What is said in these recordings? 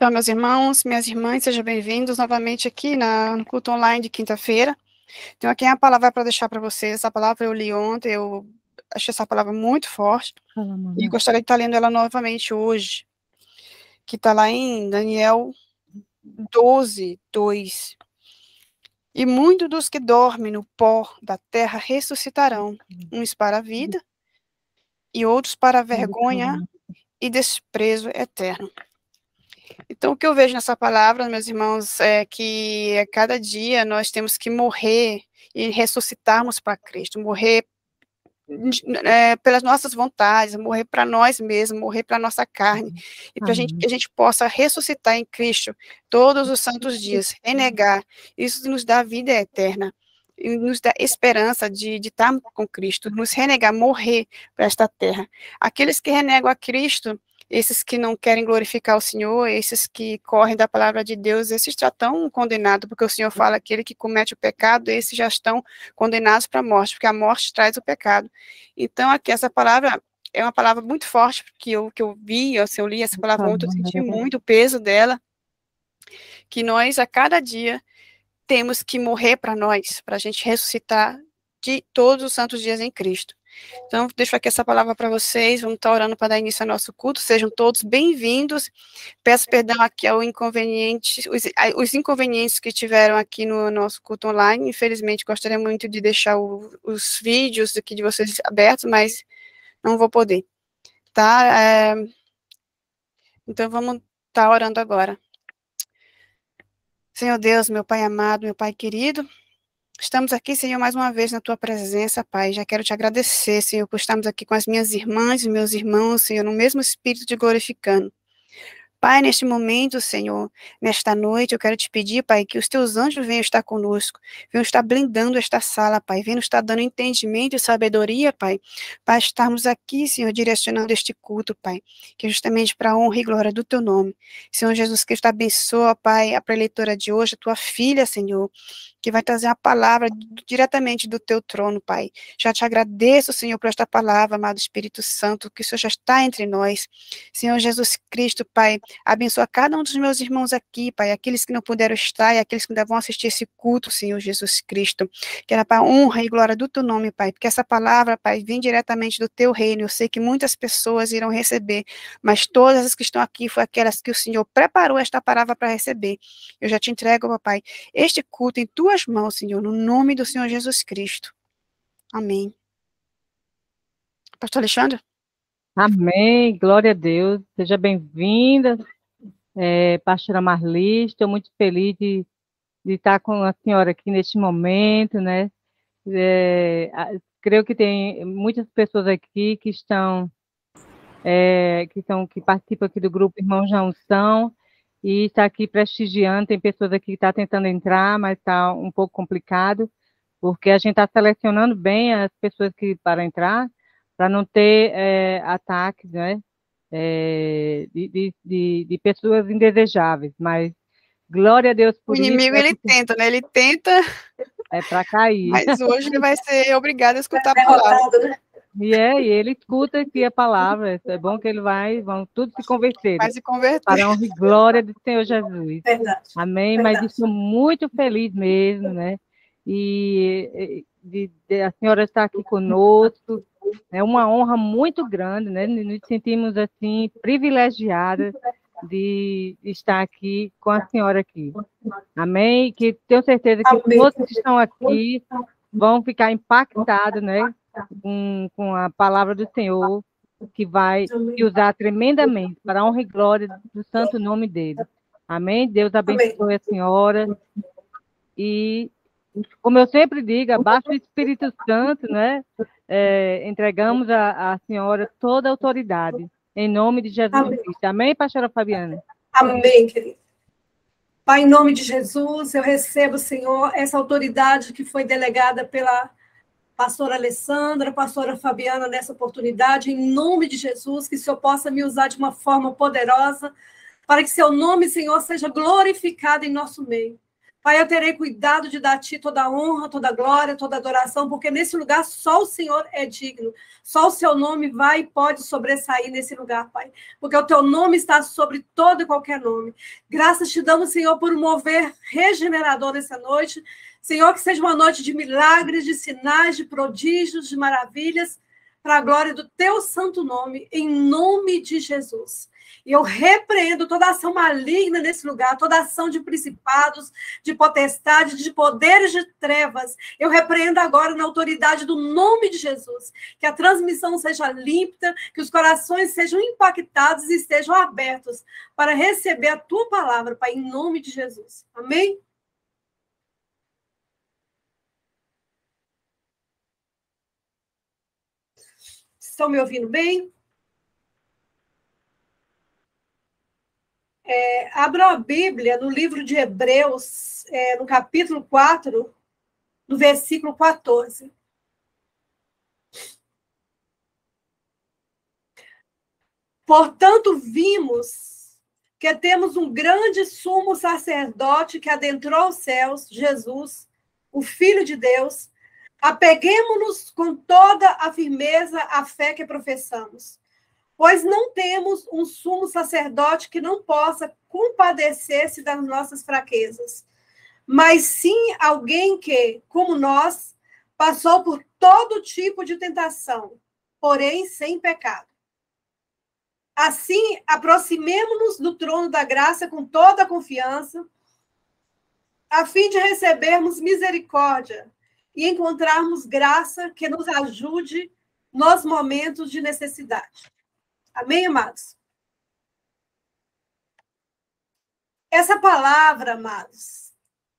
Então, meus irmãos, minhas irmãs, sejam bem-vindos novamente aqui no culto online de quinta-feira. Então, aqui é a palavra para deixar para vocês. Essa palavra eu li ontem, eu achei essa palavra muito forte e gostaria de estar lendo ela novamente hoje, que está lá em Daniel 12, 2. E muitos dos que dormem no pó da terra ressuscitarão, uns para a vida e outros para a vergonha e desprezo eterno. Então, o que eu vejo nessa palavra, meus irmãos, é que a cada dia nós temos que morrer e ressuscitarmos para Cristo, morrer pelas nossas vontades, morrer para nós mesmos, morrer para a nossa carne, e para que a gente possa ressuscitar em Cristo todos os santos dias, renegar. Isso nos dá vida eterna, e nos dá esperança de estar com Cristo, nos renegar, morrer para esta terra. Aqueles que renegam a Cristo, esses que não querem glorificar o Senhor, esses que correm da palavra de Deus, esses já estão condenados, porque o Senhor fala que aquele que comete o pecado, esses já estão condenados para a morte, porque a morte traz o pecado. Então, aqui, essa palavra é uma palavra muito forte, que eu vi, eu li essa palavra ontem, eu senti muito o peso dela, que nós, a cada dia, temos que morrer para nós, para a gente ressuscitar de todos os santos dias em Cristo. Então, deixo aqui essa palavra para vocês, vamos estar orando para dar início ao nosso culto, sejam todos bem-vindos, peço perdão aqui ao inconveniente, os inconvenientes que tiveram aqui no nosso culto online, infelizmente gostaria muito de deixar os vídeos aqui de vocês abertos, mas não vou poder, tá? Então, vamos estar orando agora. Senhor Deus, meu Pai amado, meu Pai querido, estamos aqui, Senhor, mais uma vez na Tua presença, Pai. Já quero te agradecer, Senhor, por estarmos aqui com as minhas irmãs e meus irmãos, Senhor, no mesmo espírito de glorificando. Pai, neste momento, Senhor, nesta noite, eu quero te pedir, Pai, que os teus anjos venham estar conosco, venham estar blindando esta sala, Pai, venham estar dando entendimento e sabedoria, Pai, para estarmos aqui, Senhor, direcionando este culto, Pai, que é justamente para a honra e glória do teu nome. Senhor Jesus Cristo, abençoa, Pai, a preleitora de hoje, a tua filha, Senhor, que vai trazer a palavra diretamente do teu trono, Pai. Já te agradeço, Senhor, por esta palavra, amado Espírito Santo, que o Senhor já está entre nós. Senhor Jesus Cristo, Pai, abençoa cada um dos meus irmãos aqui, Pai, aqueles que não puderam estar e aqueles que ainda vão assistir esse culto, Senhor Jesus Cristo. Que era para honra e glória do teu nome, Pai, porque essa palavra, Pai, vem diretamente do teu reino. Eu sei que muitas pessoas irão receber, mas todas as que estão aqui foram aquelas que o Senhor preparou esta palavra para receber. Eu já te entrego, papai, este culto em tuas mãos, Senhor, no nome do Senhor Jesus Cristo. Amém. Pastor Alexandre? Amém, glória a Deus. Seja bem-vinda, pastora Marli. Estou muito feliz de estar com a senhora aqui neste momento, né? Creio que tem muitas pessoas aqui que que participam aqui do grupo Irmãos da Unção e está aqui prestigiando. Tem pessoas aqui que estão tentando entrar, mas está um pouco complicado, porque a gente está selecionando bem as pessoas para entrar, para não ter ataques, né, de pessoas indesejáveis, mas glória a Deus por isso. O inimigo, ele tenta, né? Ele tenta... É para cair. Mas hoje ele vai ser obrigado a escutar a palavra. Né? E ele escuta aqui a palavra, é bom que vão todos se converter. Vai se converter. Para a honra e glória do Senhor Jesus. Verdade. Amém, verdade. Mas estou muito feliz mesmo, né? E a senhora estar aqui conosco, é uma honra muito grande, né? Nos sentimos, assim, privilegiadas de estar aqui com a senhora aqui. Amém? Que tenho certeza que todos que estão aqui vão ficar impactados, né? Com a palavra do Senhor, que vai te usar tremendamente para a honra e glória do santo nome dele. Amém? Deus abençoe a senhora. E, como eu sempre digo, abaixo do Espírito Santo, né? Entregamos à senhora toda a autoridade, em nome de Jesus Cristo. Amém, pastora Fabiana? Amém, querida. Pai, em nome de Jesus, eu recebo, Senhor, essa autoridade que foi delegada pela pastora Alessandra, pastora Fabiana, nessa oportunidade, em nome de Jesus, que o Senhor possa me usar de uma forma poderosa, para que seu nome, Senhor, seja glorificado em nosso meio. Pai, eu terei cuidado de dar a Ti toda a honra, toda a glória, toda a adoração, porque nesse lugar só o Senhor é digno. Só o Seu nome vai e pode sobressair nesse lugar, Pai. Porque o Teu nome está sobre todo e qualquer nome. Graças te damos, Senhor, por um mover regenerador nessa noite. Senhor, que seja uma noite de milagres, de sinais, de prodígios, de maravilhas, para a glória do Teu santo nome, em nome de Jesus. E eu repreendo toda ação maligna nesse lugar, toda ação de principados, de potestades, de poderes de trevas. Eu repreendo agora na autoridade do nome de Jesus. Que a transmissão seja límpida, que os corações sejam impactados e estejam abertos para receber a Tua palavra, Pai, em nome de Jesus. Amém? Estão me ouvindo bem? Abram a Bíblia no livro de Hebreus, no capítulo 4, no versículo 14. Portanto, vimos que temos um grande sumo sacerdote que adentrou os céus, Jesus, o Filho de Deus. Apeguemo-nos com toda a firmeza à fé que professamos. Pois não temos um sumo sacerdote que não possa compadecer-se das nossas fraquezas, mas sim alguém que, como nós, passou por todo tipo de tentação, porém sem pecado. Assim, aproximemo-nos do trono da graça com toda a confiança, a fim de recebermos misericórdia e encontrarmos graça que nos ajude nos momentos de necessidade. Amém, amados? Essa palavra, amados,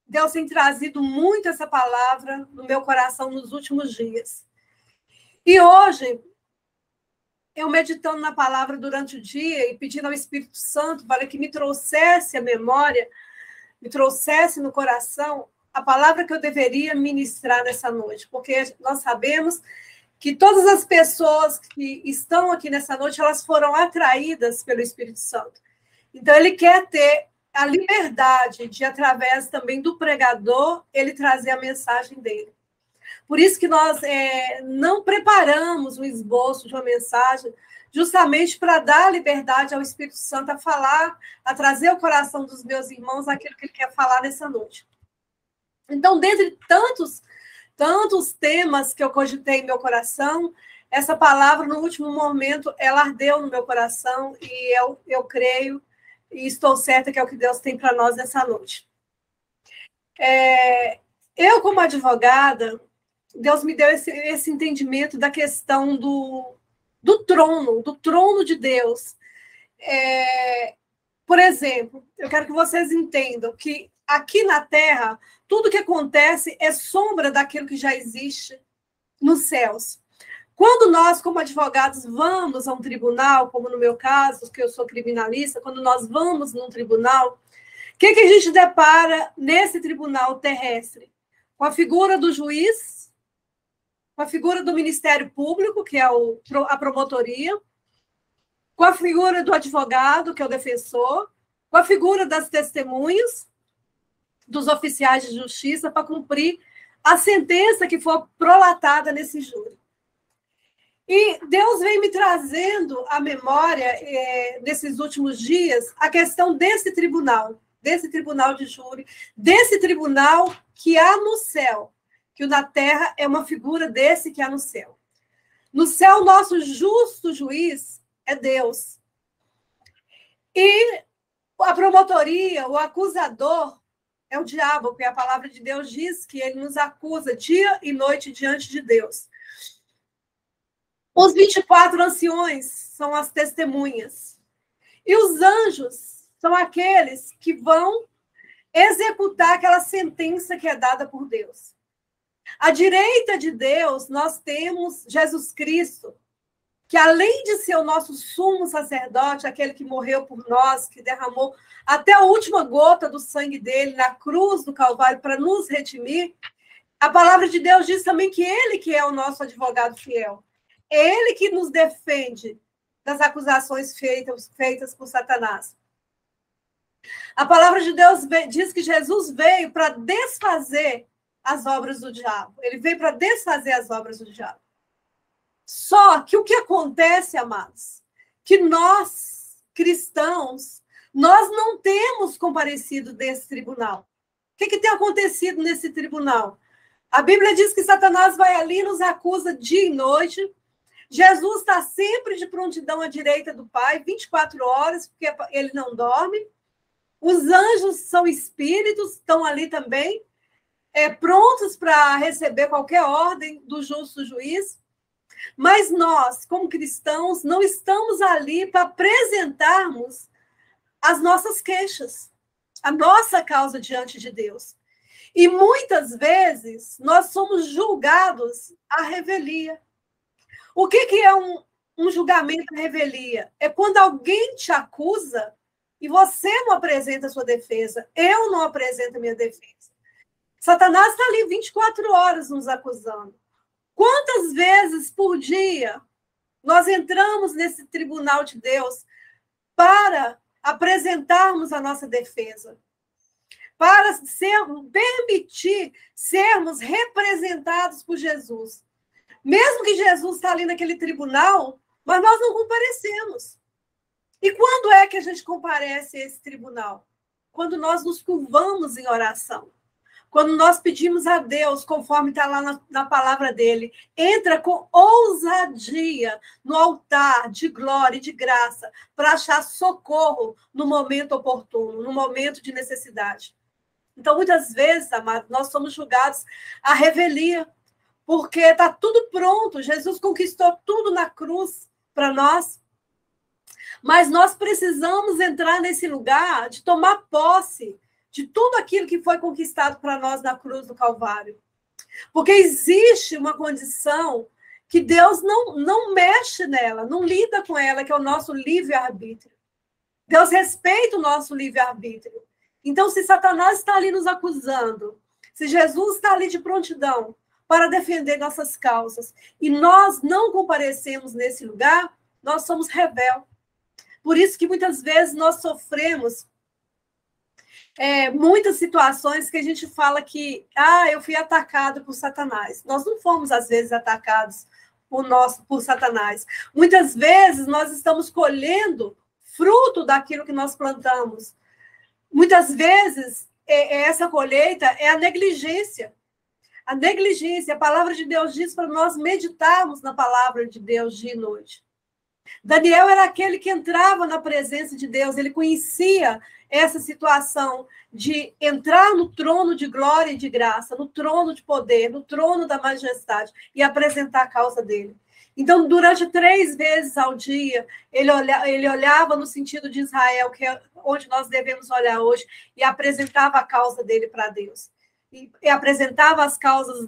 Deus tem trazido muito essa palavra no meu coração nos últimos dias. E hoje, eu meditando na palavra durante o dia e pedindo ao Espírito Santo para que me trouxesse a memória, me trouxesse no coração a palavra que eu deveria ministrar nessa noite, porque nós sabemos que todas as pessoas que estão aqui nessa noite, elas foram atraídas pelo Espírito Santo. Então, ele quer ter a liberdade de, através também do pregador, ele trazer a mensagem dele. Por isso que nós não preparamos um esboço de uma mensagem, justamente para dar liberdade ao Espírito Santo a falar, a trazer ao coração dos meus irmãos aquilo que ele quer falar nessa noite. Então, dentre tantos temas que eu cogitei em meu coração, essa palavra, no último momento, ela ardeu no meu coração e eu creio e estou certa que é o que Deus tem para nós nessa noite. Eu, como advogada, Deus me deu esse entendimento da questão do trono de Deus. Por exemplo, eu quero que vocês entendam que aqui na Terra, tudo que acontece é sombra daquilo que já existe nos céus. Quando nós, como advogados, vamos a um tribunal, como no meu caso, que eu sou criminalista, quando nós vamos num tribunal, o que a gente depara nesse tribunal terrestre? Com a figura do juiz, com a figura do Ministério Público, que é a promotoria, com a figura do advogado, que é o defensor, com a figura das testemunhas, dos oficiais de justiça, para cumprir a sentença que for prolatada nesse júri. E Deus vem me trazendo à memória, nesses últimos dias, a questão desse tribunal de júri, desse tribunal que há no céu, que na terra é uma figura desse que há no céu. No céu, nosso justo juiz é Deus. E a promotoria, o acusador, é o diabo, porque a palavra de Deus diz que ele nos acusa dia e noite diante de Deus. Os 24 anciões são as testemunhas. E os anjos são aqueles que vão executar aquela sentença que é dada por Deus. À direita de Deus, nós temos Jesus Cristo, que além de ser o nosso sumo sacerdote, aquele que morreu por nós, que derramou até a última gota do sangue dele na cruz do Calvário para nos redimir, a palavra de Deus diz também que ele que é o nosso advogado fiel. É ele que nos defende das acusações feitas por Satanás. A palavra de Deus diz que Jesus veio para desfazer as obras do diabo. Ele veio para desfazer as obras do diabo. Só que o que acontece, amados, que nós, cristãos, nós não temos comparecido desse tribunal. O que tem acontecido nesse tribunal? A Bíblia diz que Satanás vai ali e nos acusa dia e noite. Jesus está sempre de prontidão à direita do Pai, 24 horas, porque ele não dorme. Os anjos são espíritos, estão ali também, prontos para receber qualquer ordem do justo juiz. Mas nós, como cristãos, não estamos ali para apresentarmos as nossas queixas, a nossa causa diante de Deus. E muitas vezes nós somos julgados à revelia. O que é um julgamento à revelia? É quando alguém te acusa e você não apresenta a sua defesa. Eu não apresento a minha defesa. Satanás está ali 24 horas nos acusando. Quantas vezes por dia nós entramos nesse tribunal de Deus para apresentarmos a nossa defesa? Para permitir sermos representados por Jesus. Mesmo que Jesus está ali naquele tribunal, mas nós não comparecemos. E quando é que a gente comparece a esse tribunal? Quando nós nos curvamos em oração. Quando nós pedimos a Deus, conforme está lá na palavra dele, entra com ousadia no altar de glória e de graça para achar socorro no momento oportuno, no momento de necessidade. Então, muitas vezes, amados, nós somos julgados à revelia, porque está tudo pronto. Jesus conquistou tudo na cruz para nós. Mas nós precisamos entrar nesse lugar de tomar posse de tudo aquilo que foi conquistado para nós na cruz do Calvário. Porque existe uma condição que Deus não mexe nela, não lida com ela, que é o nosso livre-arbítrio. Deus respeita o nosso livre-arbítrio. Então, se Satanás está ali nos acusando, se Jesus está ali de prontidão para defender nossas causas, e nós não comparecemos nesse lugar, nós somos rebeldes. Por isso que muitas vezes nós sofremos muitas situações que a gente fala que eu fui atacado por Satanás. Nós não fomos, às vezes, atacados por Satanás. Muitas vezes nós estamos colhendo fruto daquilo que nós plantamos. Muitas vezes, essa colheita é a negligência. A negligência, a palavra de Deus diz para nós meditarmos na palavra de Deus dia e noite. Daniel era aquele que entrava na presença de Deus, ele conhecia essa situação de entrar no trono de glória e de graça, no trono de poder, no trono da majestade, e apresentar a causa dele. Então, durante 3 vezes ao dia, ele olhava no sentido de Israel, que é onde nós devemos olhar hoje, e apresentava a causa dele para Deus. E apresentava as causas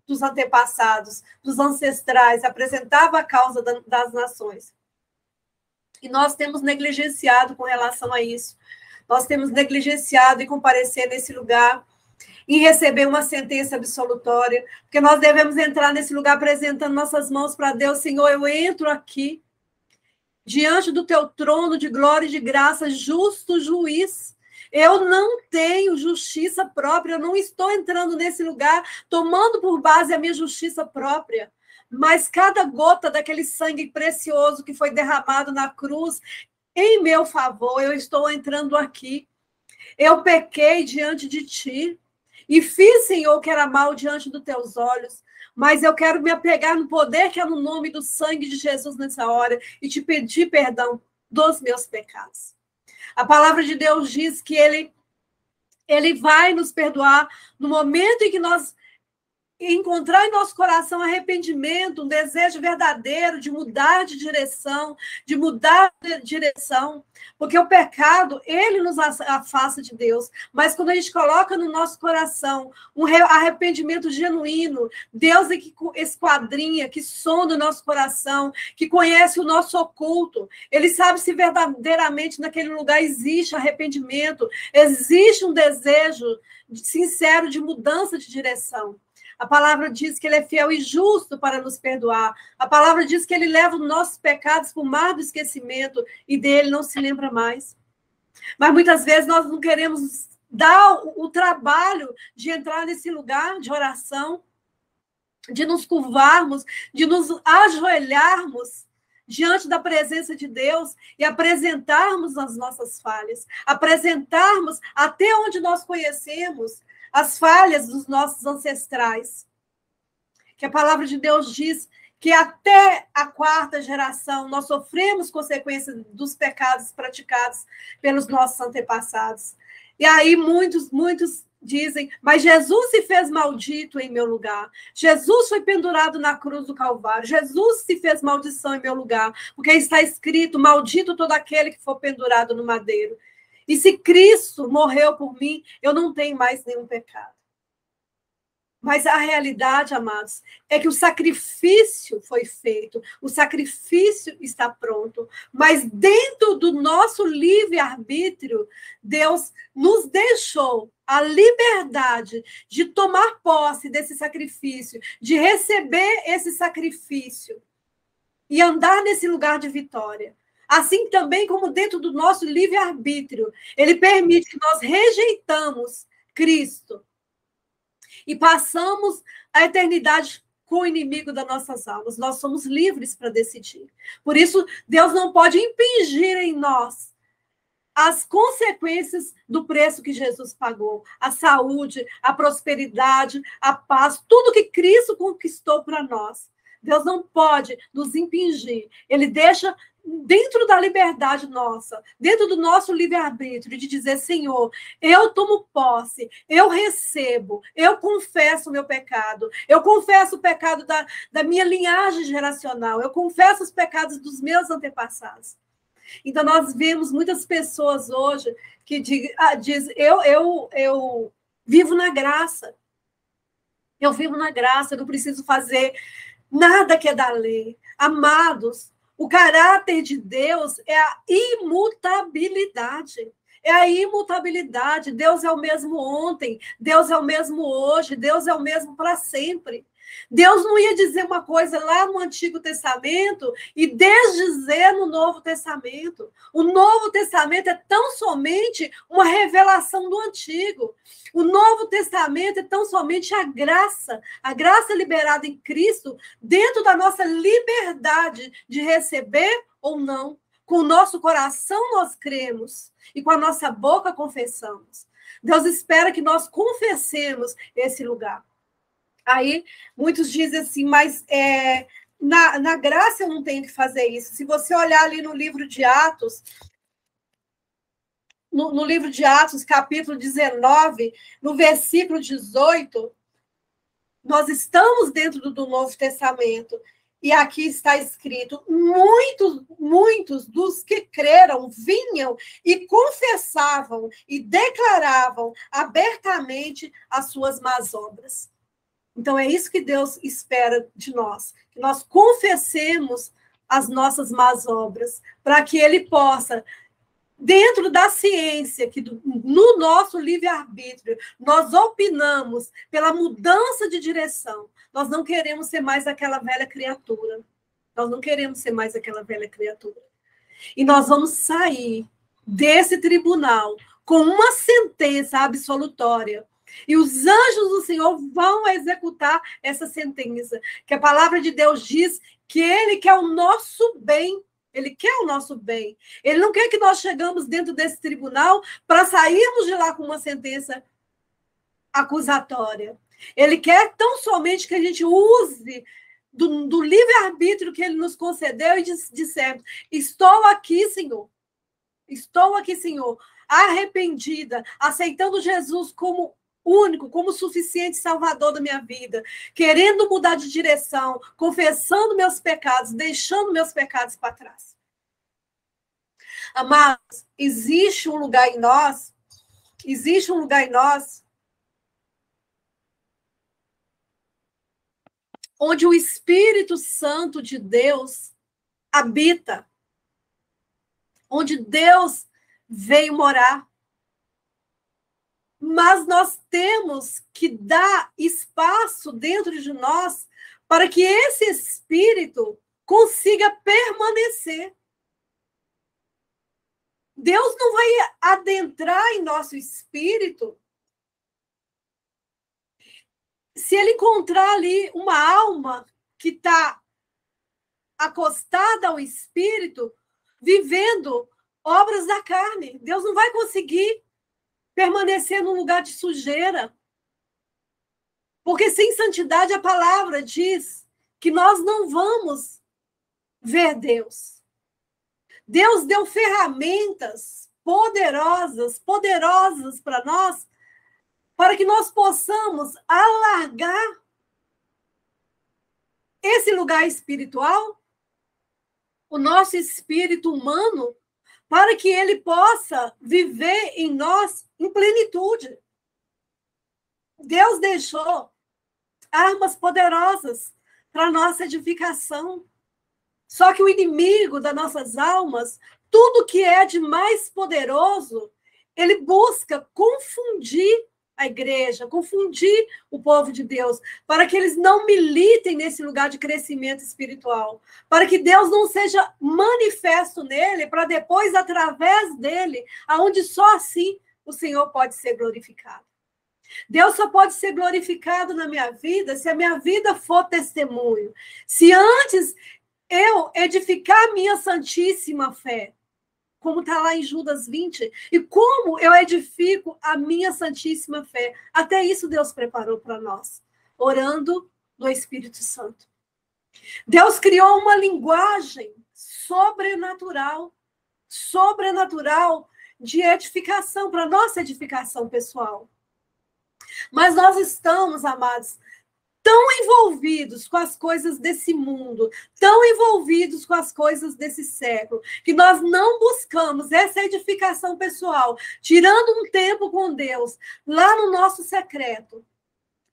dos antepassados, dos ancestrais, apresentava a causa das nações. E nós temos negligenciado com relação a isso. Nós temos negligenciado em comparecer nesse lugar, em receber uma sentença absolutória, porque nós devemos entrar nesse lugar apresentando nossas mãos para Deus. Senhor, eu entro aqui, diante do teu trono de glória e de graça, justo juiz. Eu não tenho justiça própria, eu não estou entrando nesse lugar tomando por base a minha justiça própria, mas cada gota daquele sangue precioso que foi derramado na cruz, em meu favor, eu estou entrando aqui. Eu pequei diante de ti e fiz, Senhor, que era mal diante dos teus olhos, mas eu quero me apegar no poder que é no nome do sangue de Jesus nessa hora e te pedir perdão dos meus pecados. A palavra de Deus diz que ele vai nos perdoar no momento em que nós encontrar em nosso coração arrependimento, um desejo verdadeiro de mudar de direção, porque o pecado, ele nos afasta de Deus, mas quando a gente coloca no nosso coração um arrependimento genuíno, Deus é que esquadrinha, que sonda o nosso coração, que conhece o nosso oculto, ele sabe se verdadeiramente naquele lugar existe arrependimento, existe um desejo sincero de mudança de direção. A palavra diz que ele é fiel e justo para nos perdoar. A palavra diz que ele leva os nossos pecados para o mar do esquecimento e dele não se lembra mais. Mas muitas vezes nós não queremos dar o trabalho de entrar nesse lugar de oração, de nos curvarmos, de nos ajoelharmos diante da presença de Deus e apresentarmos as nossas falhas, apresentarmos até onde nós conhecemos as falhas dos nossos ancestrais. Que a palavra de Deus diz que até a 4ª geração nós sofremos consequências dos pecados praticados pelos nossos antepassados. E aí muitos dizem, mas Jesus se fez maldito em meu lugar. Jesus foi pendurado na cruz do Calvário. Jesus se fez maldição em meu lugar. Porque está escrito, maldito todo aquele que for pendurado no madeiro. E se Cristo morreu por mim, eu não tenho mais nenhum pecado. Mas a realidade, amados, é que o sacrifício foi feito, o sacrifício está pronto, mas dentro do nosso livre-arbítrio, Deus nos deixou a liberdade de tomar posse desse sacrifício, de receber esse sacrifício e andar nesse lugar de vitória. Assim também como dentro do nosso livre-arbítrio, ele permite que nós rejeitamos Cristo e passamos a eternidade com o inimigo das nossas almas. Nós somos livres para decidir. Por isso, Deus não pode impingir em nós as consequências do preço que Jesus pagou. A saúde, a prosperidade, a paz, tudo que Cristo conquistou para nós. Deus não pode nos impingir. Ele deixa dentro da liberdade nossa, dentro do nosso livre-arbítrio, de dizer, Senhor, eu tomo posse, eu recebo, eu confesso o meu pecado, eu confesso o pecado da minha linhagem geracional, eu confesso os pecados dos meus antepassados. Então, nós vemos muitas pessoas hoje que dizem, eu vivo na graça, eu vivo na graça, eu não preciso fazer nada que é da lei. Amados, o caráter de Deus é a imutabilidade. É a imutabilidade. Deus é o mesmo ontem, Deus é o mesmo hoje, Deus é o mesmo para sempre. Deus não ia dizer uma coisa lá no Antigo Testamento e desdizer no Novo Testamento. O Novo Testamento é tão somente uma revelação do Antigo. O Novo Testamento é tão somente a graça liberada em Cristo dentro da nossa liberdade de receber ou não. Com o nosso coração nós cremos e com a nossa boca confessamos. Deus espera que nós confessemos esse lugar. Aí, muitos dizem assim, mas na graça eu não tenho que fazer isso. Se você olhar ali no livro de Atos, no livro de Atos, capítulo 19, no versículo 18, nós estamos dentro do Novo Testamento. E aqui está escrito, muitos dos que creram vinham e confessavam e declaravam abertamente as suas más obras. Então, é isso que Deus espera de nós, que nós confessemos as nossas más obras, para que Ele possa, dentro da ciência, que no nosso livre-arbítrio, nós opinamos pela mudança de direção. Nós não queremos ser mais aquela velha criatura. Nós não queremos ser mais aquela velha criatura. E nós vamos sair desse tribunal com uma sentença absolutória. E os anjos do Senhor vão executar essa sentença. Que a palavra de Deus diz que Ele quer o nosso bem. Ele quer o nosso bem. Ele não quer que nós chegamos dentro desse tribunal para sairmos de lá com uma sentença acusatória. Ele quer tão somente que a gente use do livre-arbítrio que Ele nos concedeu e dissemos, estou aqui, Senhor. Estou aqui, Senhor, arrependida, aceitando Jesus como único, como suficiente salvador da minha vida, querendo mudar de direção, confessando meus pecados, deixando meus pecados para trás. Amados, existe um lugar em nós onde o Espírito Santo de Deus habita, onde Deus veio morar. Mas nós temos que dar espaço dentro de nós para que esse Espírito consiga permanecer. Deus não vai adentrar em nosso espírito se ele encontrar ali uma alma que está acostada ao espírito, vivendo obras da carne. Deus não vai conseguir permanecer num lugar de sujeira. Porque sem santidade a palavra diz que nós não vamos ver Deus. Deus deu ferramentas poderosas para nós, para que nós possamos alargar esse lugar espiritual, o nosso espírito humano, para que ele possa viver em nós em plenitude. Deus deixou armas poderosas para a nossa edificação. Só que o inimigo das nossas almas, tudo que é de mais poderoso, ele busca confundir a igreja, confundir o povo de Deus, para que eles não militem nesse lugar de crescimento espiritual, para que Deus não seja manifesto nele, para depois, através dele, aonde só assim o Senhor pode ser glorificado. Deus só pode ser glorificado na minha vida se a minha vida for testemunho. Se antes eu edificar a minha santíssima fé, como está lá em Judas 20, e como eu edifico a minha santíssima fé. Até isso Deus preparou para nós, orando no Espírito Santo. Deus criou uma linguagem sobrenatural de edificação, para nossa edificação pessoal. Mas nós estamos, amados, tão envolvidos com as coisas desse mundo, tão envolvidos com as coisas desse século, que nós não buscamos essa edificação pessoal, tirando um tempo com Deus, lá no nosso secreto,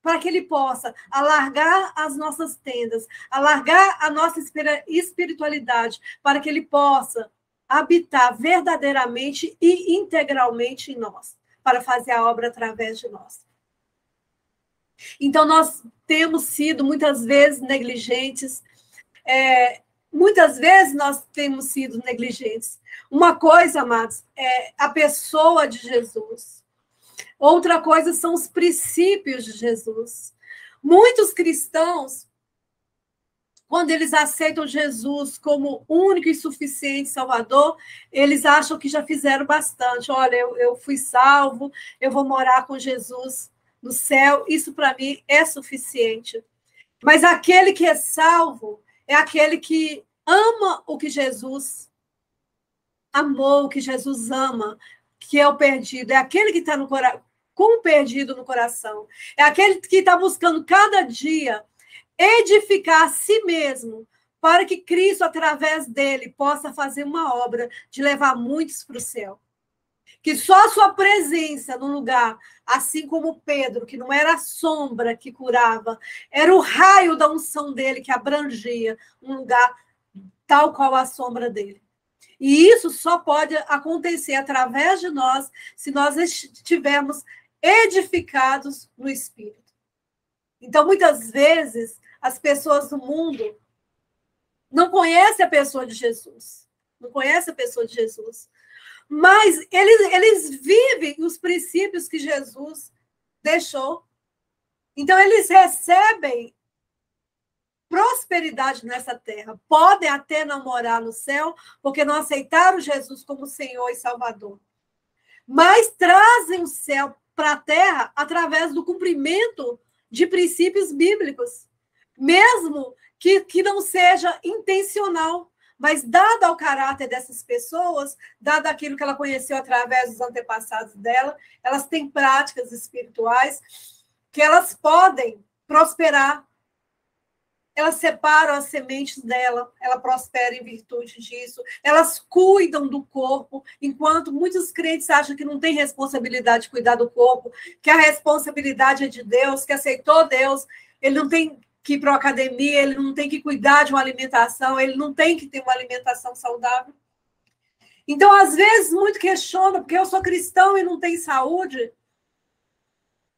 para que Ele possa alargar as nossas tendas, alargar a nossa espiritualidade, para que Ele possa habitar verdadeiramente e integralmente em nós, para fazer a obra através de nós. Então, nós temos sido, muitas vezes, negligentes. Muitas vezes, nós temos sido negligentes. Uma coisa, amados, é a pessoa de Jesus. Outra coisa são os princípios de Jesus. Muitos cristãos, quando eles aceitam Jesus como único e suficiente Salvador, eles acham que já fizeram bastante. Olha, eu fui salvo, eu vou morar com Jesus no céu, isso para mim é suficiente. Mas aquele que é salvo é aquele que ama o que Jesus amou, o que Jesus ama, que é o perdido. É aquele que está com o perdido no coração. É aquele que está buscando cada dia edificar a si mesmo, para que Cristo, através dele, possa fazer uma obra de levar muitos para o céu. Que só a sua presença no lugar, assim como Pedro, que não era a sombra que curava, era o raio da unção dele que abrangia um lugar tal qual a sombra dele. E isso só pode acontecer através de nós, se nós estivermos edificados no Espírito. Então, muitas vezes, as pessoas do mundo não conhecem a pessoa de Jesus. Não conhecem a pessoa de Jesus. Mas eles vivem os princípios que Jesus deixou. Então, eles recebem prosperidade nessa terra. Podem até não morar no céu, porque não aceitaram Jesus como Senhor e Salvador. Mas trazem o céu para a terra através do cumprimento de princípios bíblicos. Mesmo que não seja intencional. Mas, dado ao caráter dessas pessoas, dado aquilo que ela conheceu através dos antepassados dela, elas têm práticas espirituais que elas podem prosperar. Elas separam as sementes dela, ela prospera em virtude disso. Elas cuidam do corpo, enquanto muitos crentes acham que não tem responsabilidade de cuidar do corpo, que a responsabilidade é de Deus, que aceitou Deus, ele não tem que ir para a academia, ele não tem que cuidar de uma alimentação, ele não tem que ter uma alimentação saudável. Então, às vezes, muito questiona, porque eu sou cristão e não tenho saúde,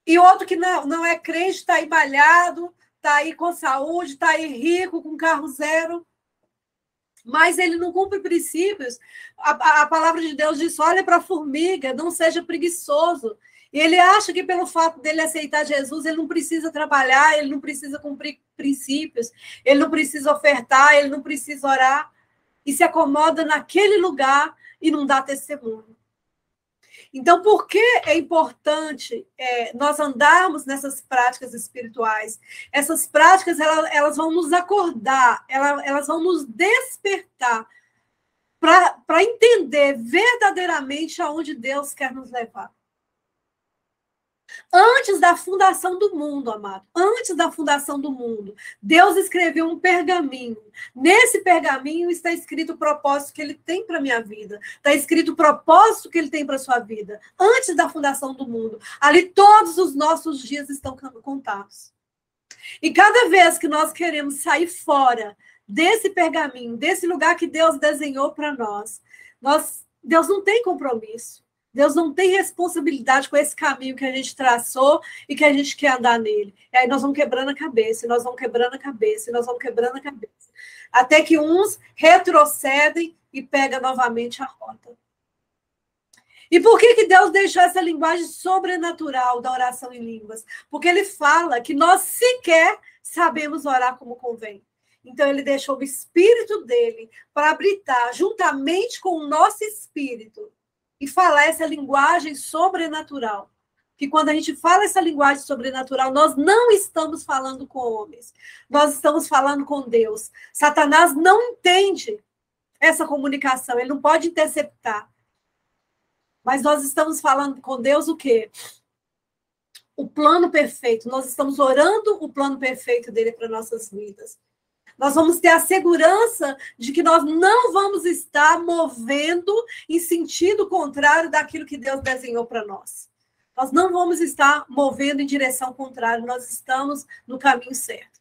e outro que não é crente, está aí malhado, está aí com saúde, está aí rico, com carro zero. mas ele não cumpre princípios. A palavra de Deus diz, olha para a formiga, não seja preguiçoso. E ele acha que pelo fato dele aceitar Jesus, ele não precisa trabalhar, ele não precisa cumprir princípios, ele não precisa ofertar, ele não precisa orar, e se acomoda naquele lugar e não dá testemunho. Então, por que é importante nós andarmos nessas práticas espirituais? Essas práticas, elas vão nos acordar, elas vão nos despertar para entender verdadeiramente aonde Deus quer nos levar. Antes da fundação do mundo, amado, antes da fundação do mundo, Deus escreveu um pergaminho. Nesse pergaminho está escrito o propósito que ele tem para a minha vida. Está escrito o propósito que ele tem para a sua vida. Antes da fundação do mundo. Ali todos os nossos dias estão contados. E cada vez que nós queremos sair fora desse pergaminho, desse lugar que Deus desenhou para nós, Deus não tem compromisso. Deus não tem responsabilidade com esse caminho que a gente traçou e que a gente quer andar nele. E aí nós vamos quebrando a cabeça, nós vamos quebrando a cabeça, nós vamos quebrando a cabeça. Até que uns retrocedem e pegam novamente a rota. E por que Deus deixou essa linguagem sobrenatural da oração em línguas? Porque ele fala que nós sequer sabemos orar como convém. Então ele deixou o espírito dele para habitar juntamente com o nosso espírito e falar essa linguagem sobrenatural. Que quando a gente fala essa linguagem sobrenatural, nós não estamos falando com homens. Nós estamos falando com Deus. Satanás não entende essa comunicação. Ele não pode interceptar. Mas nós estamos falando com Deus o quê? O plano perfeito. Nós estamos orando o plano perfeito dele para nossas vidas. Nós vamos ter a segurança de que nós não vamos estar movendo em sentido contrário daquilo que Deus desenhou para nós. Nós não vamos estar movendo em direção contrária, nós estamos no caminho certo.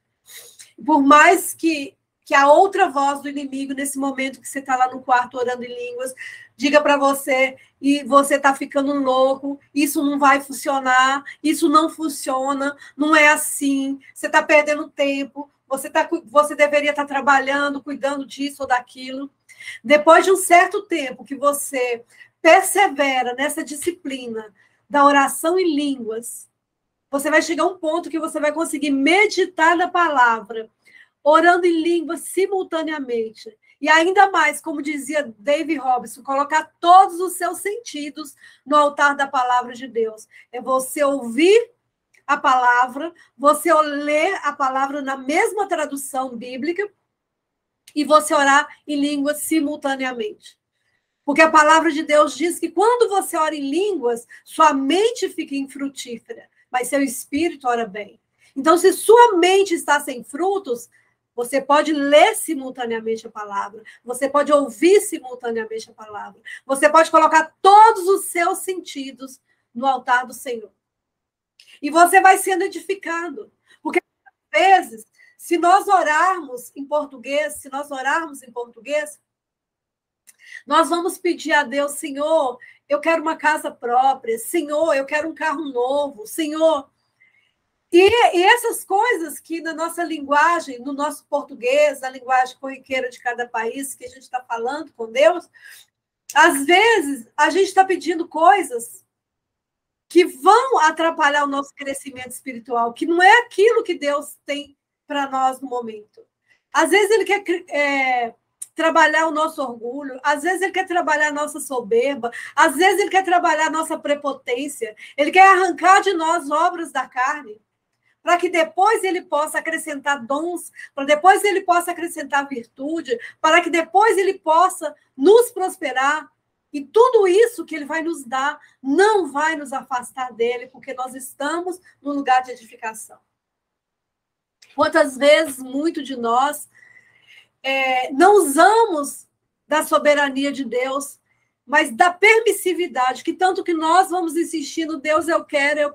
Por mais que a outra voz do inimigo, nesse momento que você está lá no quarto orando em línguas, diga para você, e você está ficando louco, isso não vai funcionar, isso não funciona, não é assim, você está perdendo tempo, você deveria estar trabalhando, cuidando disso ou daquilo. Depois de um certo tempo que você persevera nessa disciplina da oração em línguas, você vai chegar a um ponto que você vai conseguir meditar na palavra, orando em línguas simultaneamente. E ainda mais, como dizia David Robson, colocar todos os seus sentidos no altar da palavra de Deus. É você ouvir a palavra, você ler a palavra na mesma tradução bíblica e você orar em línguas simultaneamente. Porque a palavra de Deus diz que quando você ora em línguas, sua mente fica infrutífera, mas seu espírito ora bem. Então, se sua mente está sem frutos, você pode ler simultaneamente a palavra, você pode ouvir simultaneamente a palavra, você pode colocar todos os seus sentidos no altar do Senhor. E você vai sendo edificado. Porque, às vezes, se nós orarmos em português, nós vamos pedir a Deus, Senhor, eu quero uma casa própria, Senhor, eu quero um carro novo, Senhor. E essas coisas que na nossa linguagem, no nosso português, na linguagem corriqueira de cada país que a gente está falando com Deus, às vezes a gente está pedindo coisas que vão atrapalhar o nosso crescimento espiritual, que não é aquilo que Deus tem para nós no momento. Às vezes ele quer trabalhar o nosso orgulho, às vezes ele quer trabalhar a nossa soberba, às vezes ele quer trabalhar a nossa prepotência, ele quer arrancar de nós obras da carne, para que depois ele possa acrescentar dons, para depois ele possa acrescentar virtude, para que depois ele possa nos prosperar. E tudo isso que ele vai nos dar não vai nos afastar dele, porque nós estamos no lugar de edificação. Quantas vezes, muito de nós, não usamos da soberania de Deus, mas da permissividade, que tanto que nós vamos insistindo, Deus, eu quero,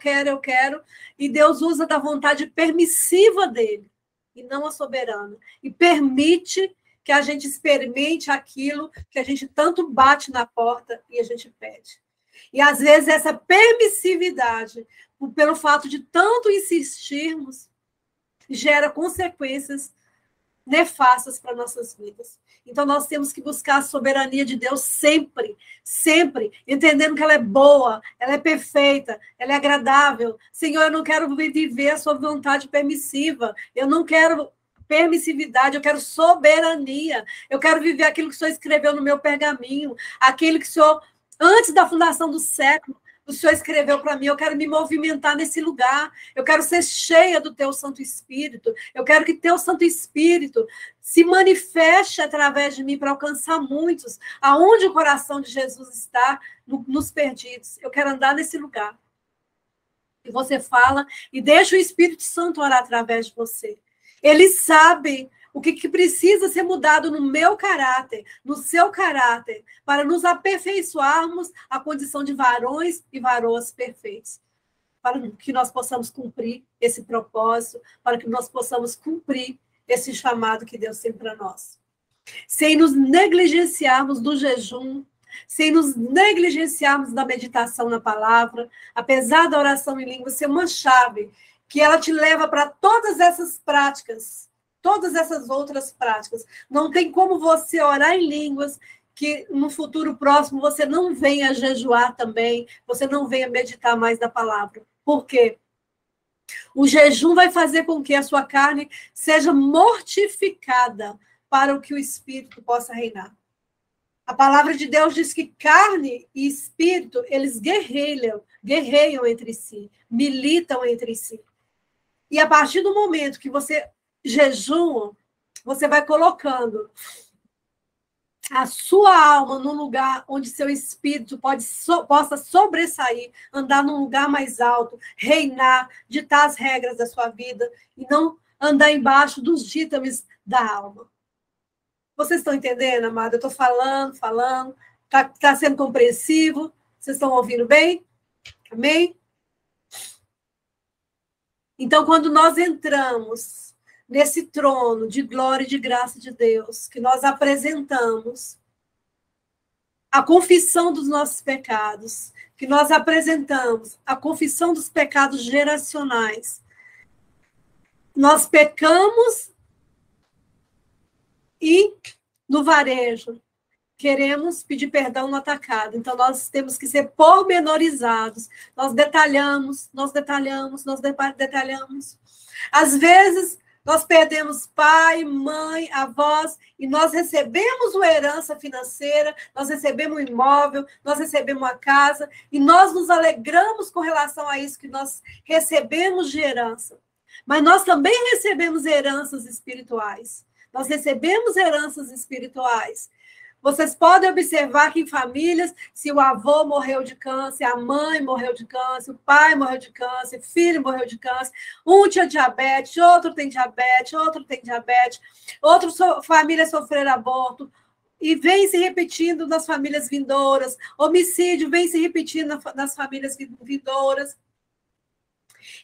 e Deus usa da vontade permissiva dele, e não a soberana, e permite que a gente experimente aquilo que a gente tanto bate na porta e a gente pede. E, às vezes, essa permissividade, pelo fato de tanto insistirmos, gera consequências nefastas para nossas vidas. Então, nós temos que buscar a soberania de Deus sempre, sempre, entendendo que ela é boa, ela é perfeita, ela é agradável. Senhor, eu não quero viver a sua vontade permissiva, eu não quero permissividade, eu quero soberania, eu quero viver aquilo que o Senhor escreveu no meu pergaminho, aquilo que o Senhor, antes da fundação do século, o Senhor escreveu para mim. Eu quero me movimentar nesse lugar, eu quero ser cheia do teu Santo Espírito, eu quero que teu Santo Espírito se manifeste através de mim para alcançar muitos, aonde o coração de Jesus está, nos perdidos. Eu quero andar nesse lugar. E você fala, e deixa o Espírito Santo orar através de você. Ele sabe o que precisa ser mudado no meu caráter, no seu caráter, para nos aperfeiçoarmos a condição de varões e varoas perfeitos, para que nós possamos cumprir esse propósito, para que nós possamos cumprir esse chamado que Deus tem para nós. Sem nos negligenciarmos do jejum, sem nos negligenciarmos da meditação na palavra, apesar da oração em língua ser uma chave, que ela te leva para todas essas práticas, todas essas outras práticas. Não tem como você orar em línguas que no futuro próximo você não venha jejuar também, você não venha meditar mais da palavra. Por quê? O jejum vai fazer com que a sua carne seja mortificada para que o Espírito possa reinar. A palavra de Deus diz que carne e espírito, eles guerreiam entre si, militam entre si. E a partir do momento que você jejua, você vai colocando a sua alma num lugar onde seu espírito possa sobressair, andar num lugar mais alto, reinar, ditar as regras da sua vida e não andar embaixo dos ditames da alma. Vocês estão entendendo, amada? Eu estou falando, está sendo compreensivo? Vocês estão ouvindo bem? Amém? Então, quando nós entramos nesse trono de glória e de graça de Deus, que nós apresentamos a confissão dos nossos pecados, que nós apresentamos a confissão dos pecados geracionais, nós pecamos e no varejo queremos pedir perdão no atacado. Então, nós temos que ser pormenorizados. Nós detalhamos. Às vezes, nós perdemos pai, mãe, avós, e nós recebemos uma herança financeira, nós recebemos um imóvel, nós recebemos uma casa, e nós nos alegramos com relação a isso que nós recebemos de herança. Mas nós também recebemos heranças espirituais. Nós recebemos heranças espirituais. Vocês podem observar que em famílias, se o avô morreu de câncer, a mãe morreu de câncer, o pai morreu de câncer, o filho morreu de câncer, um tinha diabetes, outro tem diabetes, outra família sofreram aborto, e vem se repetindo nas famílias vindouras, homicídio vem se repetindo nas famílias vindouras.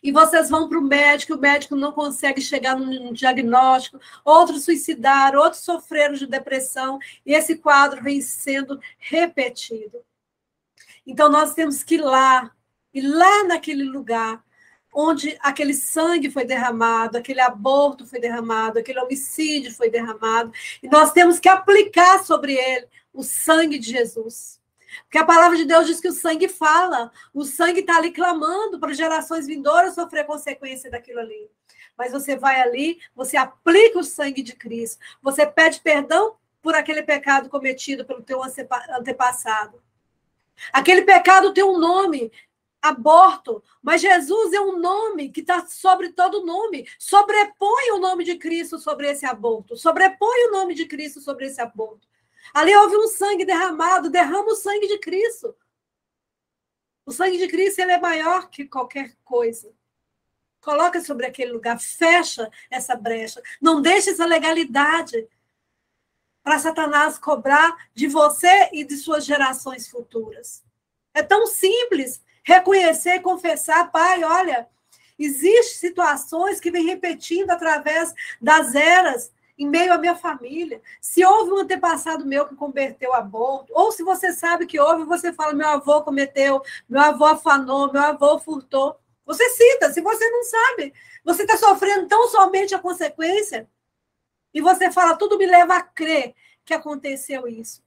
E vocês vão para o médico não consegue chegar no diagnóstico, outros suicidaram, outros sofreram de depressão, e esse quadro vem sendo repetido. Então, nós temos que ir lá naquele lugar onde aquele sangue foi derramado, aquele aborto foi derramado, aquele homicídio foi derramado, e nós temos que aplicar sobre ele o sangue de Jesus. Porque a palavra de Deus diz que o sangue fala, o sangue está ali clamando para gerações vindouras sofrer consequência daquilo ali. Mas você vai ali, você aplica o sangue de Cristo, você pede perdão por aquele pecado cometido pelo teu antepassado. Aquele pecado tem um nome, aborto, mas Jesus é um nome que está sobre todo nome. Sobrepõe o nome de Cristo sobre esse aborto, sobrepõe o nome de Cristo sobre esse aborto. Ali houve um sangue derramado, derrama o sangue de Cristo. O sangue de Cristo, ele é maior que qualquer coisa. Coloca sobre aquele lugar, fecha essa brecha. Não deixe essa legalidade para Satanás cobrar de você e de suas gerações futuras. É tão simples reconhecer e confessar, pai, olha, existem situações que vêm repetindo através das eras, em meio à minha família. Se houve um antepassado meu que converteu aborto, ou se você sabe que houve, você fala, meu avô cometeu, meu avô afanou, meu avô furtou. Você cita. Se você não sabe, você está sofrendo tão somente a consequência, e você fala, tudo me leva a crer que aconteceu isso.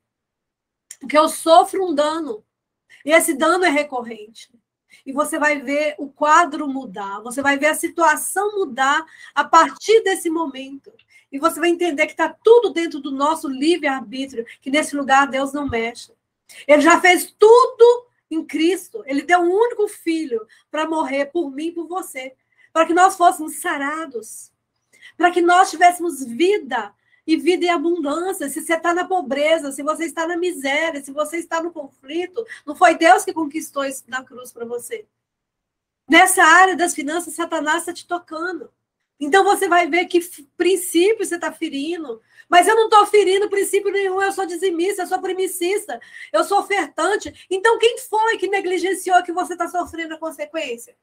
Porque eu sofro um dano. E esse dano é recorrente. E você vai ver o quadro mudar. Você vai ver a situação mudar a partir desse momento. E você vai entender que está tudo dentro do nosso livre-arbítrio, que nesse lugar Deus não mexe. Ele já fez tudo em Cristo. Ele deu um único filho para morrer por mim e por você. Para que nós fôssemos sarados. Para que nós tivéssemos vida. E vida em abundância. Se você está na pobreza, se você está na miséria, se você está no conflito, não foi Deus que conquistou isso na cruz para você. Nessa área das finanças, Satanás está te tocando. Então você vai ver que princípio você está ferindo. Mas eu não estou ferindo princípio nenhum, eu sou dizimista, eu sou primicista, eu sou ofertante. Então quem foi que negligenciou que você está sofrendo a consequência?